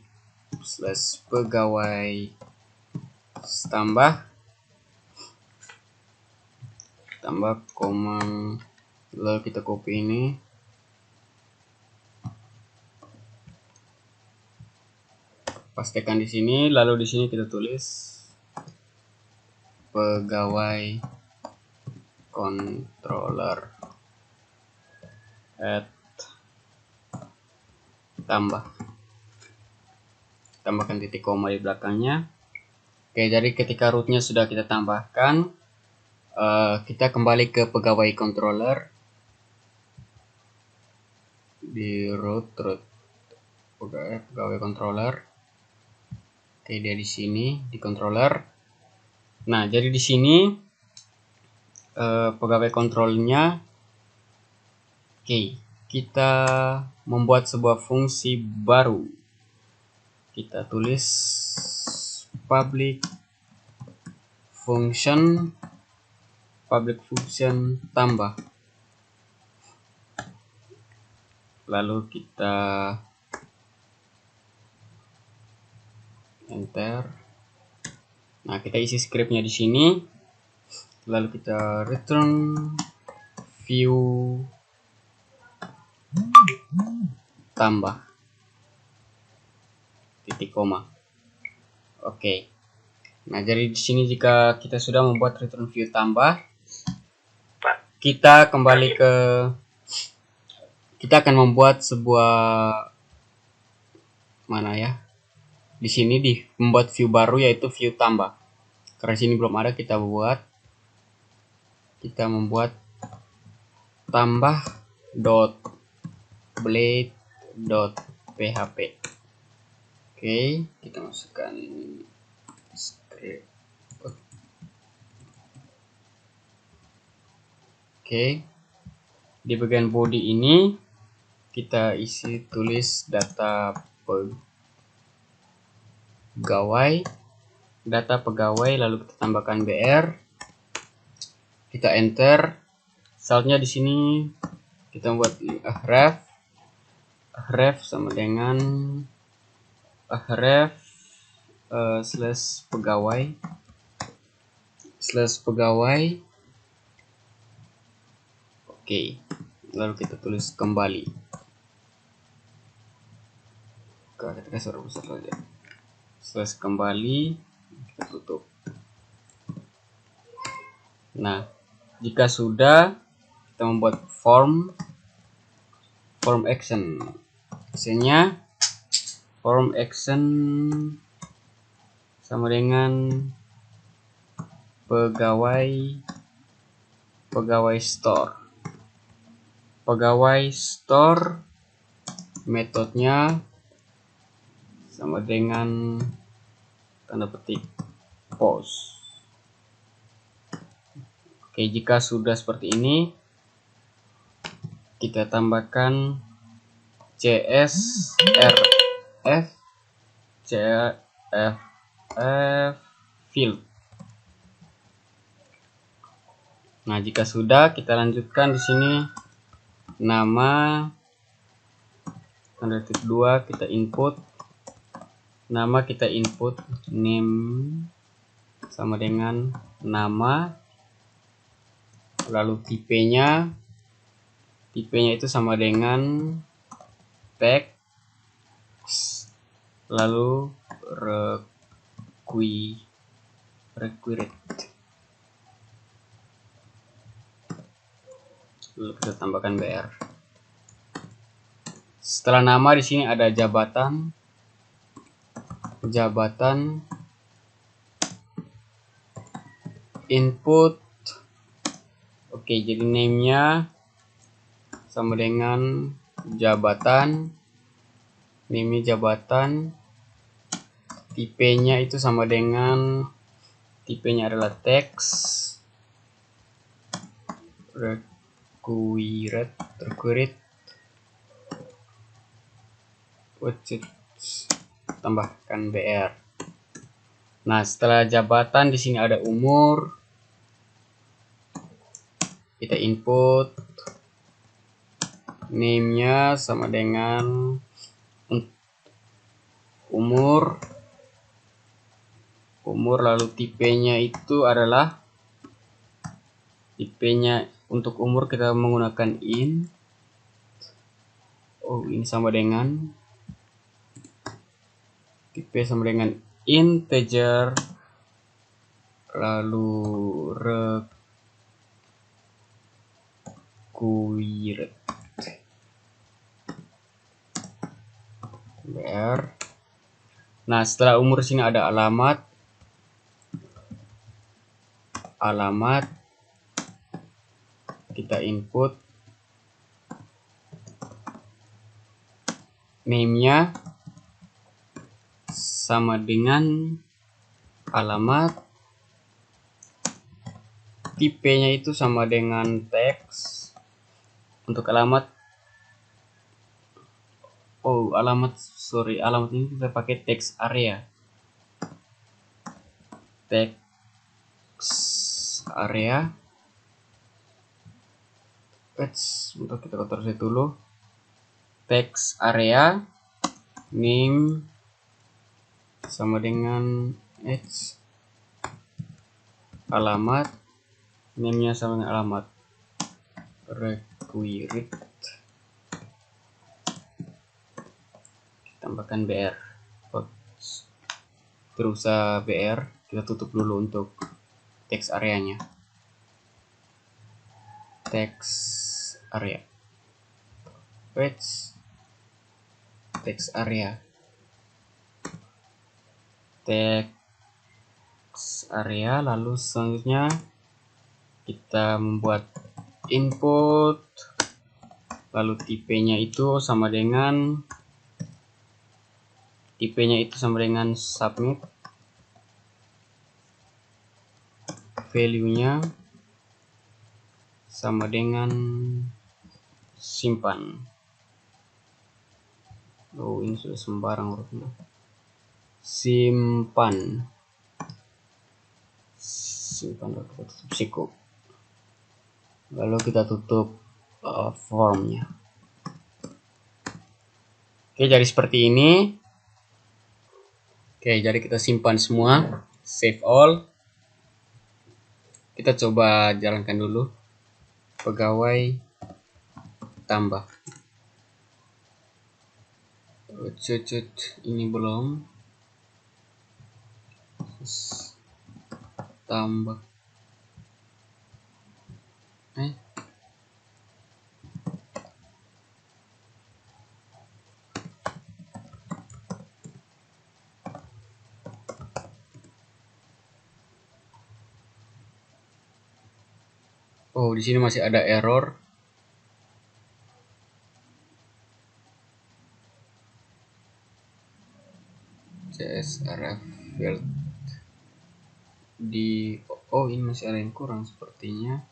slash pegawai tambah koma, lalu kita copy ini, pastikan di sini, lalu di sini kita tulis pegawai controller add tambahkan titik koma di belakangnya. Oke, jadi ketika rootnya sudah kita tambahkan, kita kembali ke pegawai controller di root pegawai controller. Oke, dia di sini di controller. Nah, jadi di sini pegawai kontrolnya. Oke, kita membuat sebuah fungsi baru. Kita tulis public function tambah, lalu kita enter. Nah, kita isi scriptnya di sini, lalu kita return view tambah titik koma. Oke. Nah, jadi di sini jika kita sudah membuat return view tambah, kita akan membuat sebuah di sini membuat view baru, yaitu view tambah. Karena sini belum ada, kita membuat tambah .blade.php. Oke, kita masukkan script. Oke, di bagian body ini kita isi tulis data pegawai, lalu kita tambahkan br, kita enter. Saltnya di sini kita buat href sama dengan href slash pegawai. Oke, lalu kita tulis kembali. Kita kasih besar saja. Slash kembali, kita tutup. Nah, jika sudah, kita membuat form action. Hasilnya form action sama dengan pegawai store metodenya sama dengan tanda petik post. Oke, jika sudah seperti ini, kita tambahkan CSRF field. Nah, jika sudah, kita lanjutkan di sini nama tanda titik 2, kita input nama, kita input name sama dengan nama, lalu tipenya itu sama dengan text, lalu required. Lalu kita tambahkan br. Setelah nama di sini ada jabatan input. Oke, jadi name-nya sama dengan jabatan, tipenya itu sama dengan, tipenya adalah text, required, tambahkan br. Nah, setelah jabatan di sini ada umur, kita input name-nya sama dengan umur, lalu tipenya itu adalah untuk umur kita menggunakan int. Ini sama dengan tipe sama dengan integer, lalu required br. Nah, setelah umur sini ada alamat kita input name-nya sama dengan alamat, tipenya itu sama dengan teks. Untuk alamat alamat ini kita pakai text area. Untuk kita kotorkan dulu. Text area name sama dengan h, alamat, name-nya sama dengan alamat, required, tambahkan br. Terus br kita tutup dulu untuk text areanya. Text area lalu selanjutnya kita membuat input, lalu tipenya itu sama dengan submit, value-nya sama dengan simpan. Ini sudah sembarang hurufnya. Simpan lalu kita tutup cukup. Lalu kita tutup formnya. Oke, jadi seperti ini. Oke, jadi kita simpan semua, save all. Kita coba jalankan dulu. Pegawai tambah. Ini belum. Tambah. Di sini masih ada error. CSRF field ini masih ada yang kurang sepertinya.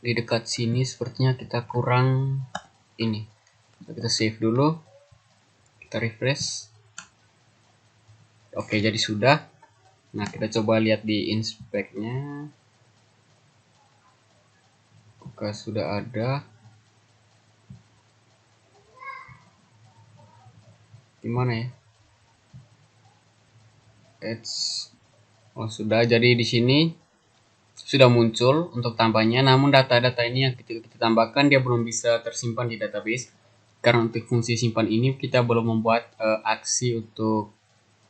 Di dekat sini sepertinya kita kurang ini. Kita save dulu. Kita refresh. Oke, jadi sudah. Nah, kita coba lihat di inspect-nya. Oke, sudah ada. Gimana ya? Sudah. Jadi di sini sudah muncul untuk tambahnya. Namun data-data ini yang kita tambahkan dia belum bisa tersimpan di database. Karena untuk fungsi simpan ini kita belum membuat aksi untuk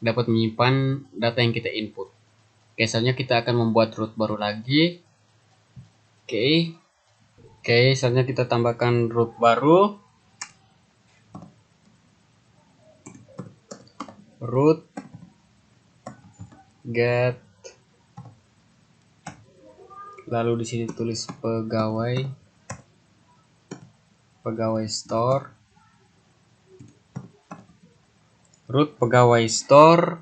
dapat menyimpan data yang kita input. Oke, selanjutnya kita akan membuat root baru lagi. Oke, selanjutnya kita tambahkan root baru. Root get, lalu di sini tulis pegawai store, root pegawai store,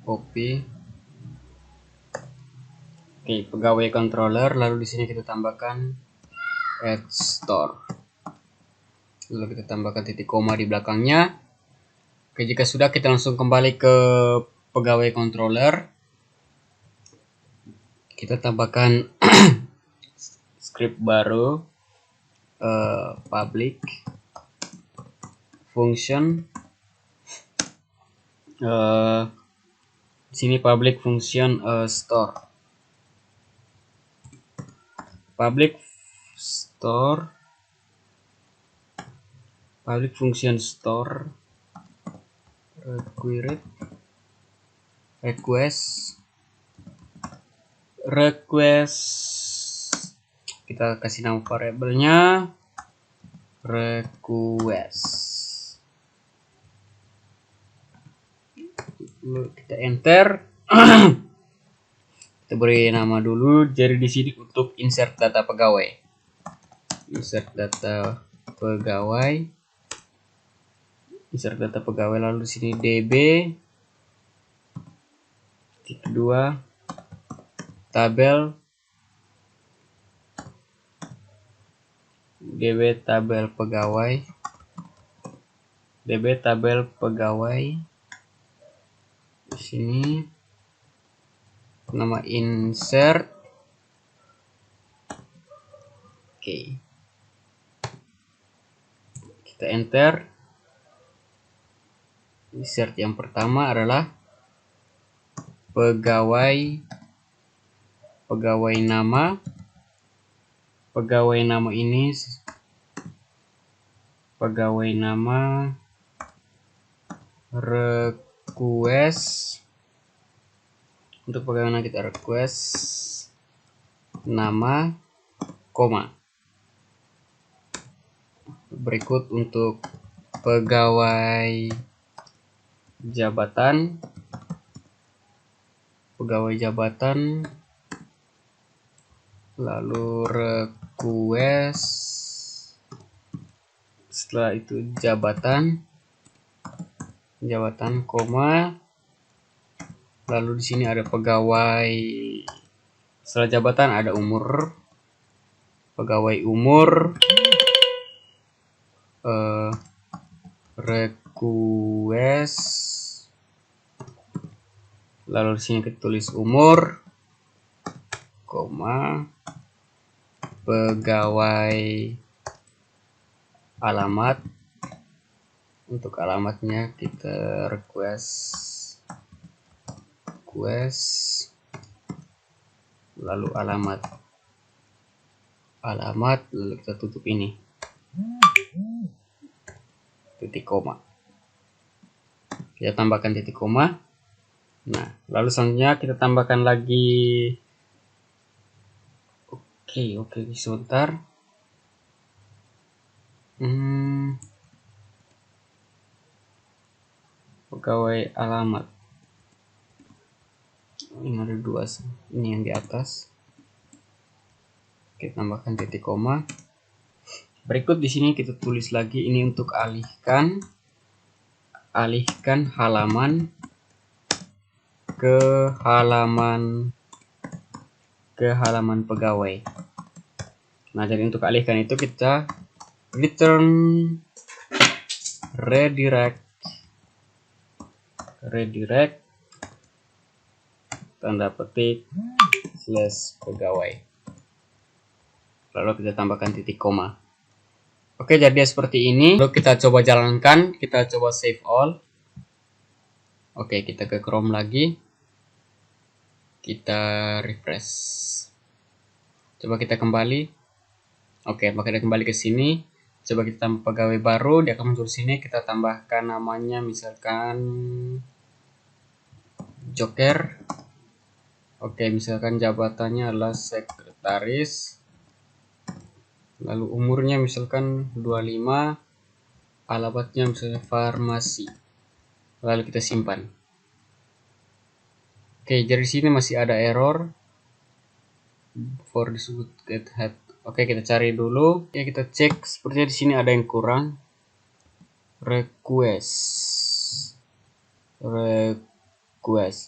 copy. Oke, pegawai controller, lalu di sini kita tambahkan add store. Lalu kita tambahkan titik koma di belakangnya. Oke, jika sudah, kita langsung kembali ke pegawai controller. Kita tambahkan script baru, public function. Sini public function store. Public function store request kita kasih nama variabelnya request. Lalu kita enter. Kita beri nama dulu. Jadi di sini untuk insert data pegawai. Insert data pegawai, lalu di sini db titik 2 tabel pegawai. Di sini nama insert. Oke. Kita enter. Insert yang pertama adalah pegawai nama. Pegawai nama ini request. Untuk pegawai nama kita request nama, koma. Berikut untuk pegawai jabatan, lalu request, setelah itu jabatan, koma, lalu di sini ada pegawai, setelah jabatan ada umur, pegawai umur, request, lalu di sini kita tulis umur, koma, pegawai alamat. Untuk alamatnya kita request, lalu alamat, lalu kita tutup ini, titik koma. Kita tambahkan titik koma. Nah, lalu selanjutnya kita tambahkan lagi. Oke, sebentar. Pegawai alamat. Ini ada 2, ini yang di atas. Kita tambahkan titik koma. Berikut di sini kita tulis lagi, ini untuk alihkan halaman ke halaman pegawai. Nah, jadi untuk alihkan itu kita return redirect tanda petik /pegawai. Lalu kita tambahkan titik koma. Oke, jadi seperti ini. Lalu kita coba jalankan, kita coba save all. Oke, kita ke Chrome lagi. Kita refresh. Coba kita kembali. Oke, maka kita kembali ke sini. Coba kita tambah pegawai baru, dia akan muncul sini. Kita tambahkan namanya misalkan Joker. Oke, misalkan jabatannya adalah sekretaris. Lalu umurnya misalkan 25. Alamatnya misalnya farmasi. Lalu kita simpan. Oke, jadi sini masih ada error for disebut get head. Oke, kita cari dulu. Ya, kita cek. Sepertinya di sini ada yang kurang. Request.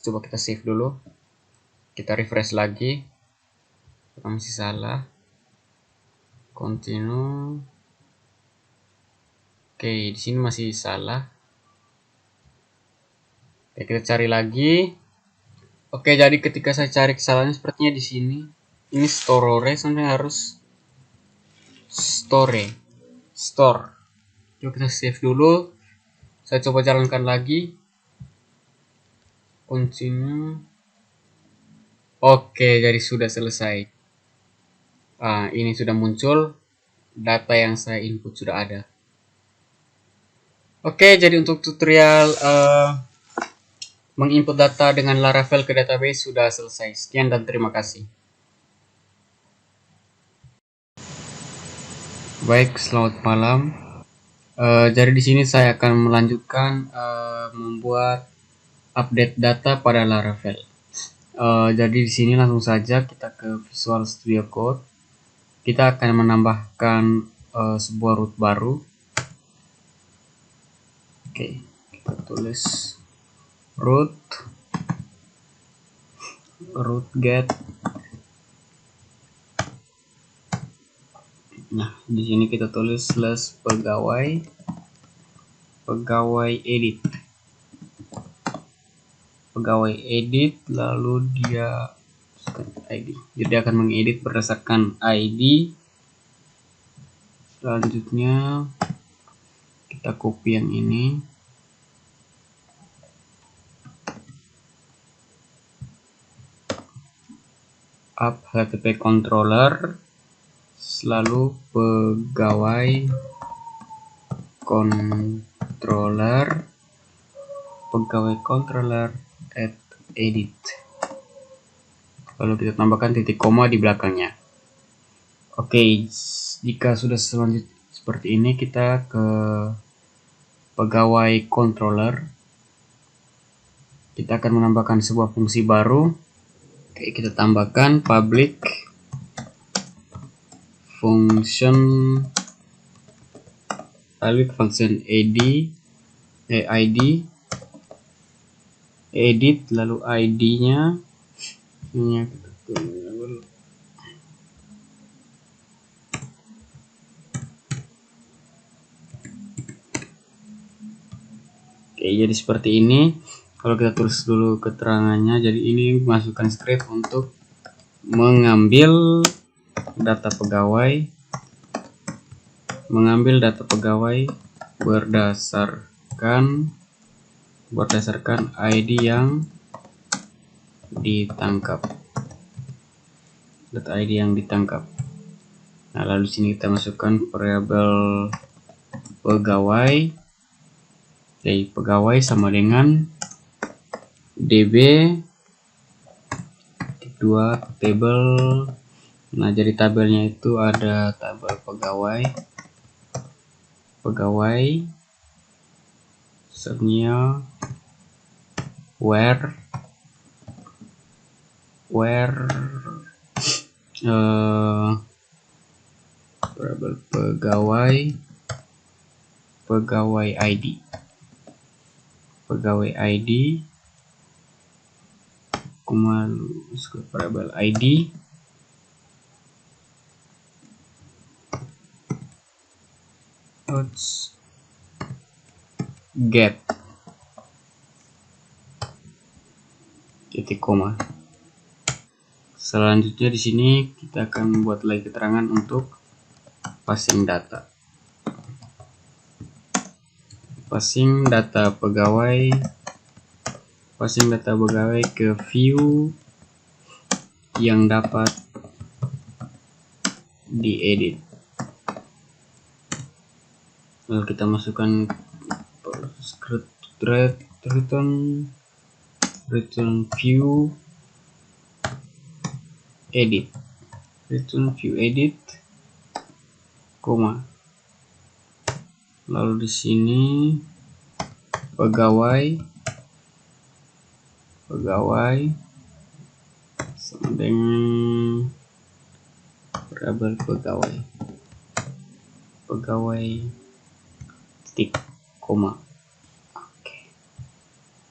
Coba kita save dulu. Kita refresh lagi. Masih salah. Continue. Oke, di sini masih salah. Oke, kita cari lagi. Oke, jadi ketika saya cari kesalahannya sepertinya di sini. Ini store sampai harus store. Coba kita save dulu. Saya coba jalankan lagi. Kuncinya. Oke, jadi sudah selesai. Ini sudah muncul. Data yang saya input sudah ada. Oke, jadi untuk tutorial menginput data dengan Laravel ke database sudah selesai. Sekian dan terima kasih. Baik, selamat malam. Jadi di sini saya akan melanjutkan membuat update data pada Laravel. Jadi di sini langsung saja kita ke Visual Studio Code. Kita akan menambahkan sebuah root baru. Oke, kita tulis root get. Nah, di sini kita tulis /pegawai edit, lalu dia ID. Jadi akan mengedit berdasarkan ID. Selanjutnya kita copy yang ini. Up HTTP controller, selalu pegawai controller add edit. Lalu kita tambahkan titik koma di belakangnya. Oke, jika sudah seperti ini, kita ke pegawai controller. Kita akan menambahkan sebuah fungsi baru. Oke, kita tambahkan public function id edit, lalu ID-nya ini Oke, jadi seperti ini. Kalau kita tulis dulu keterangannya, jadi ini masukkan script untuk mengambil data pegawai berdasarkan ID yang ditangkap. Data ID yang ditangkap. Nah, lalu sini kita masukkan variabel pegawai. Jadi pegawai sama dengan db dua tabel. Nah, jadi tabelnya itu ada tabel pegawai sernya where variabel pegawai ID variabel ID get titik koma. Selanjutnya di sini kita akan membuat lagi keterangan untuk passing data pegawai ke view yang dapat diedit. Lalu kita masukkan script return view edit, koma. Lalu di sini pegawai sama dengan variabel pegawai titik koma. Oke.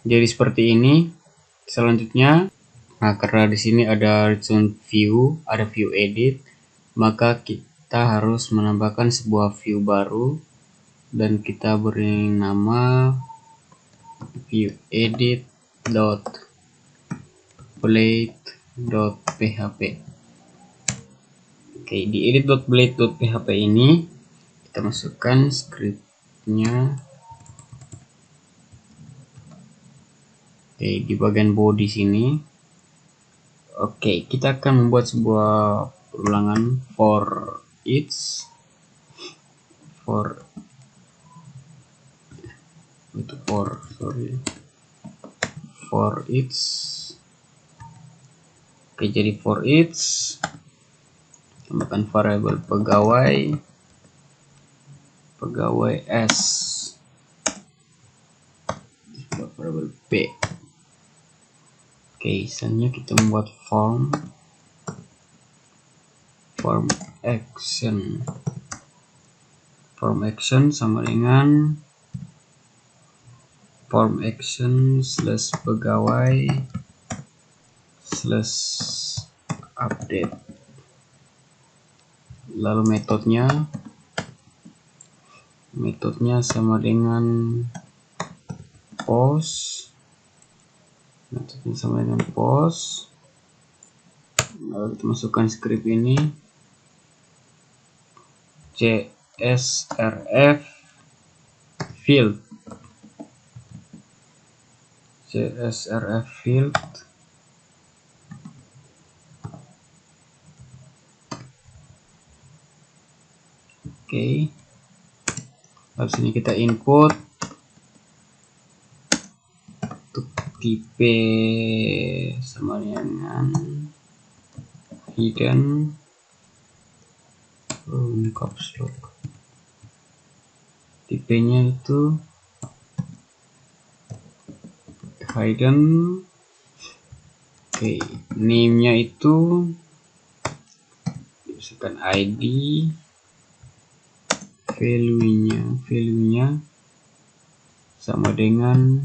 Jadi seperti ini. Selanjutnya, nah karena di sini ada return view, ada view edit, maka kita harus menambahkan sebuah view baru dan kita beri nama view edit edit.blade.php. Oke, di edit.blade.php ini kita masukkan scriptnya. Oke, di bagian body sini. Oke, kita akan membuat sebuah ulangan for each Oke, jadi for each tambahkan variabel pegawai s, variabel p. Oke, misalnya kita membuat form action sama dengan form action / pegawai / update. Lalu metodenya sama dengan post. Lalu kita masukkan script ini csrf field. Oke, lalu sini kita input untuk tipe sama dengan hidden. Ini caps lock. Tipenya itu hidden. Oke, name-nya itu misalkan ID, value-nya sama dengan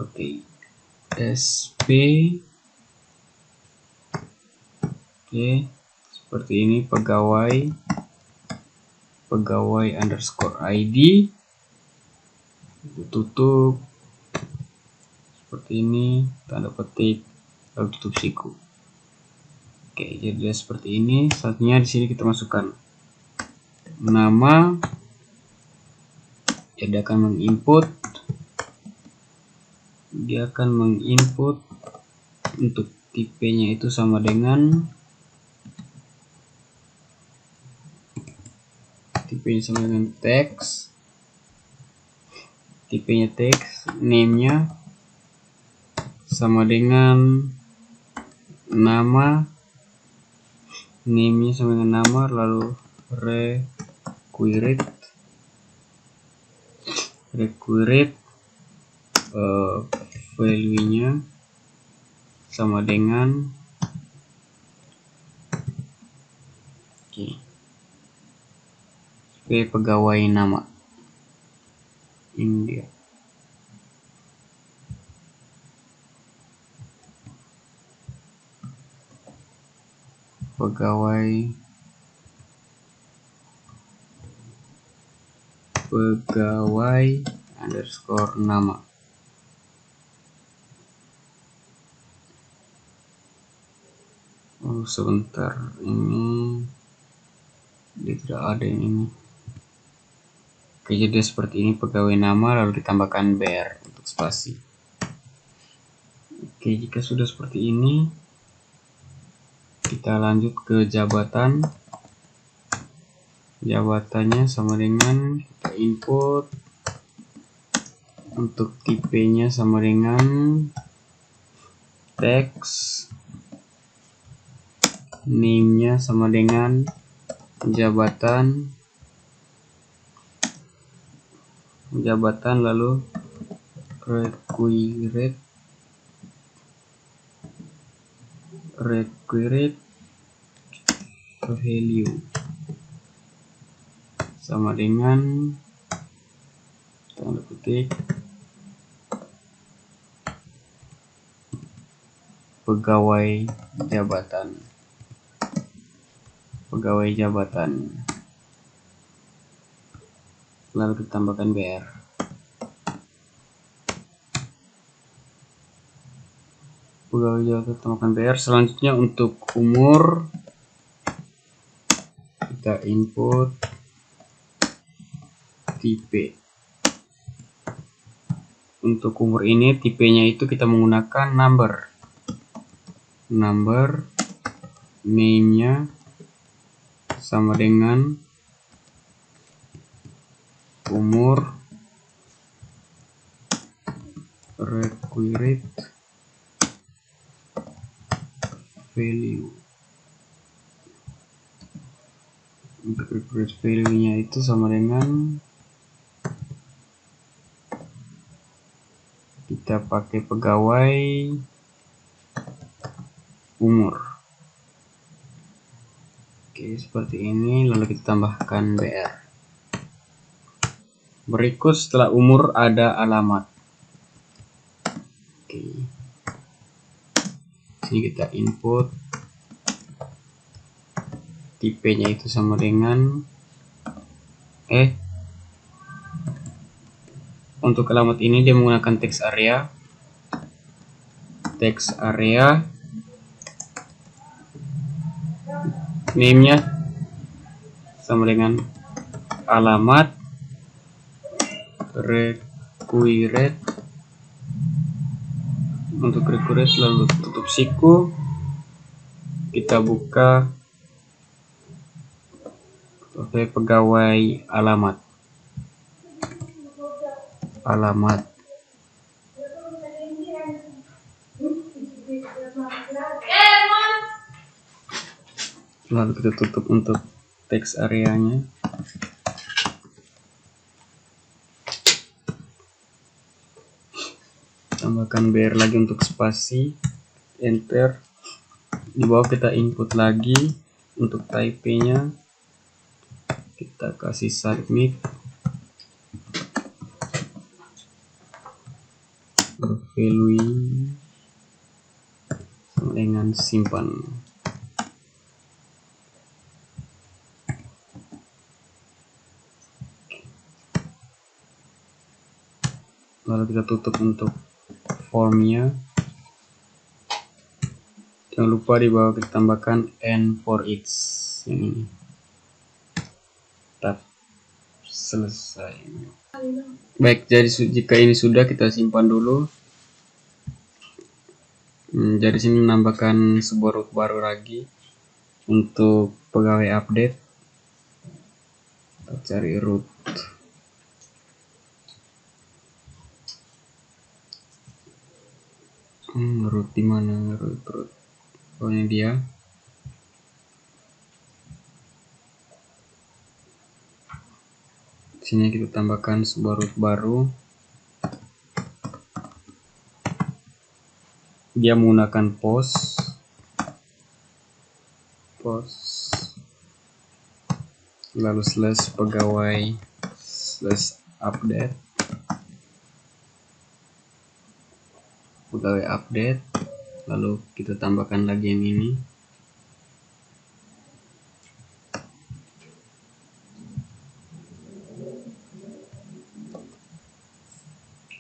oke, sp. Oke, seperti ini pegawai underscore ID, tutup seperti ini, tanda petik, lalu tutup siku. Oke, jadi seperti ini. Selanjutnya di sini kita masukkan nama. Dia akan menginput untuk tipenya itu sama dengan teks. Tipenya teks, name-nya sama dengan nama, lalu required value-nya sama dengan pegawai nama. Ini dia. Pegawai underscore nama. Oh, sebentar, ini dia tidak ada yang ini. Oke, jadi seperti ini pegawai nama, lalu ditambahkan bar untuk spasi. Oke, jika sudah seperti ini, kita lanjut ke jabatan. Jabatannya sama dengan kita input untuk tipenya sama dengan teks, name-nya sama dengan jabatan, lalu required value sama dengan tanda petik pegawai lalu kita tambahkan BR. Pegawai Jawa tambahkan BR. Selanjutnya untuk umur kita input tipe. Untuk umur ini tipenya itu kita menggunakan number, name-nya sama dengan umur, required value. Untuk required value-nya itu sama dengan kita pakai pegawai umur. Oke, seperti ini, lalu kita tambahkan BR. Berikut setelah umur ada alamat. Oke, sini kita input tipenya itu sama dengan untuk alamat ini dia menggunakan text area, name-nya sama dengan alamat, required, untuk required lalu tutup siku, kita buka pegawai alamat. Lalu kita tutup untuk text areanya. Tambahkan BR lagi untuk spasi, enter. Di bawah kita input lagi untuk type-nya, kita kasih submit, value sama dengan simpan. Lalu kita tutup untuk formnya. Jangan lupa di bawah kita tambahkan and for each yang ini. Tab selesai. Baik, jadi jika ini sudah, kita simpan dulu. Jadi sini menambahkan sebuah root baru lagi untuk pegawai update. Kita cari root. Root di mana? Root. Oh, ini dia. Sini kita tambahkan sebuah root baru. Dia menggunakan post lalu slash pegawai slash update, lalu kita tambahkan lagi yang ini.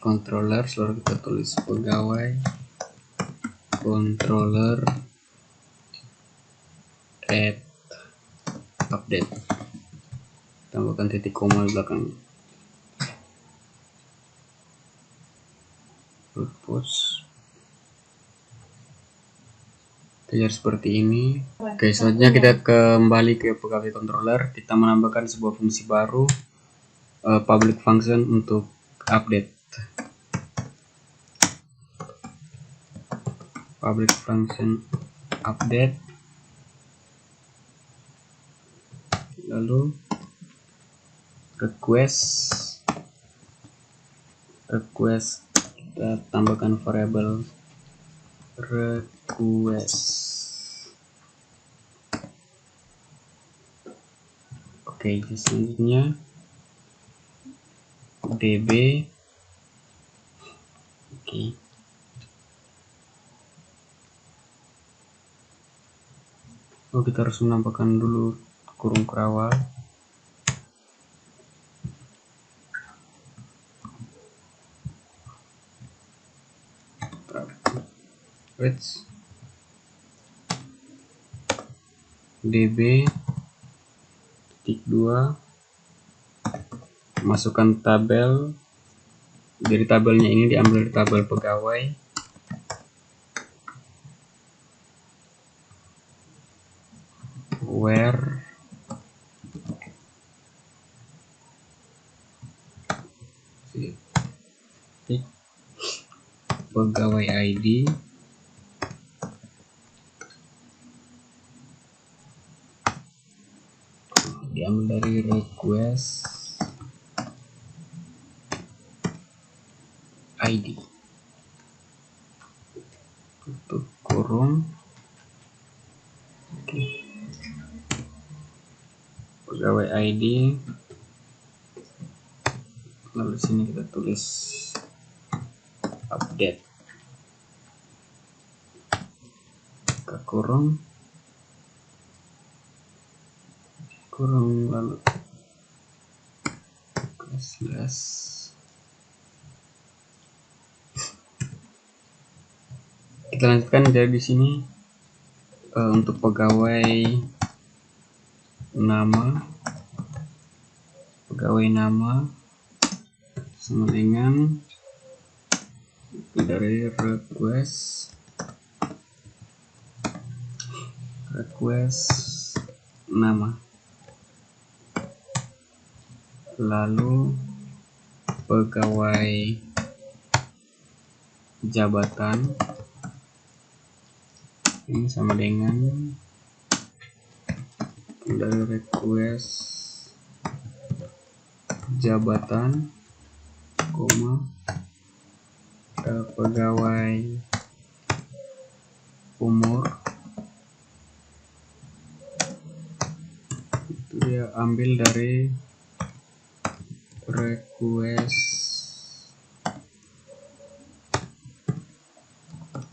Controller, lalu kita tulis pegawai controller add update, tambahkan titik koma di belakang. Root post terlihat seperti ini. Oke, selanjutnya kita kembali ke pegawai controller. Kita menambahkan sebuah fungsi baru, public function untuk update. Public function update, lalu request kita tambahkan variabel request. Oke, selanjutnya db. Oke. Oh, kita harus menambahkan dulu kurung kerawal. db titik 2 masukkan tabel. Jadi tabelnya ini diambil dari tabel pegawai. Where pegawai ID diambil dari request ID, tutup kurung. Oke. Pegawai ID, lalu sini kita tulis update, ke kurung lalu slash. Kita lanjutkan. Jadi di sini untuk pegawai nama sama dengan dari request nama, lalu pegawai jabatan ini sama dengan dari request jabatan, pegawai umur itu dia ambil dari request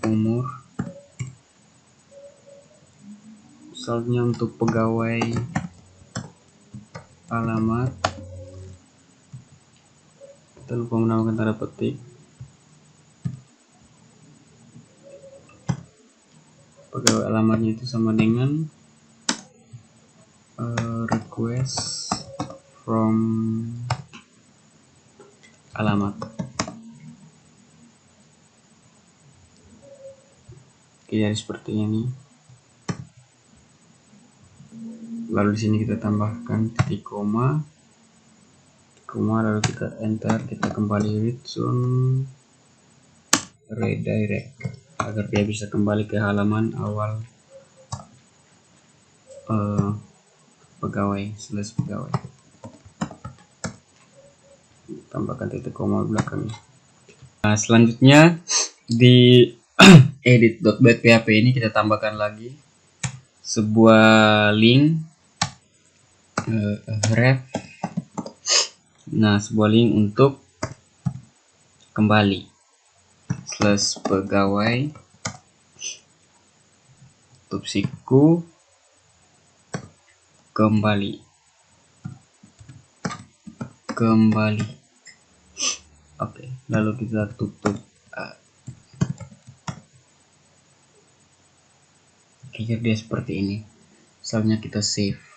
umur. Misalnya untuk pegawai alamat, kita lupa menambahkan tanda petik. Pegawai alamatnya itu sama dengan request from alamat. Oke, jadi seperti ini. Lalu di sini kita tambahkan titik koma, lalu kita enter, kita kembali read zone redirect agar dia bisa kembali ke halaman awal pegawai, pegawai. Tambahkan titik koma belakangnya. Nah, selanjutnya di edit.php ini kita tambahkan lagi sebuah link ref. Nah, sebuah link untuk kembali /pegawai siku kembali. Oke, lalu kita tutup. Jadi dia seperti ini. Misalnya kita save.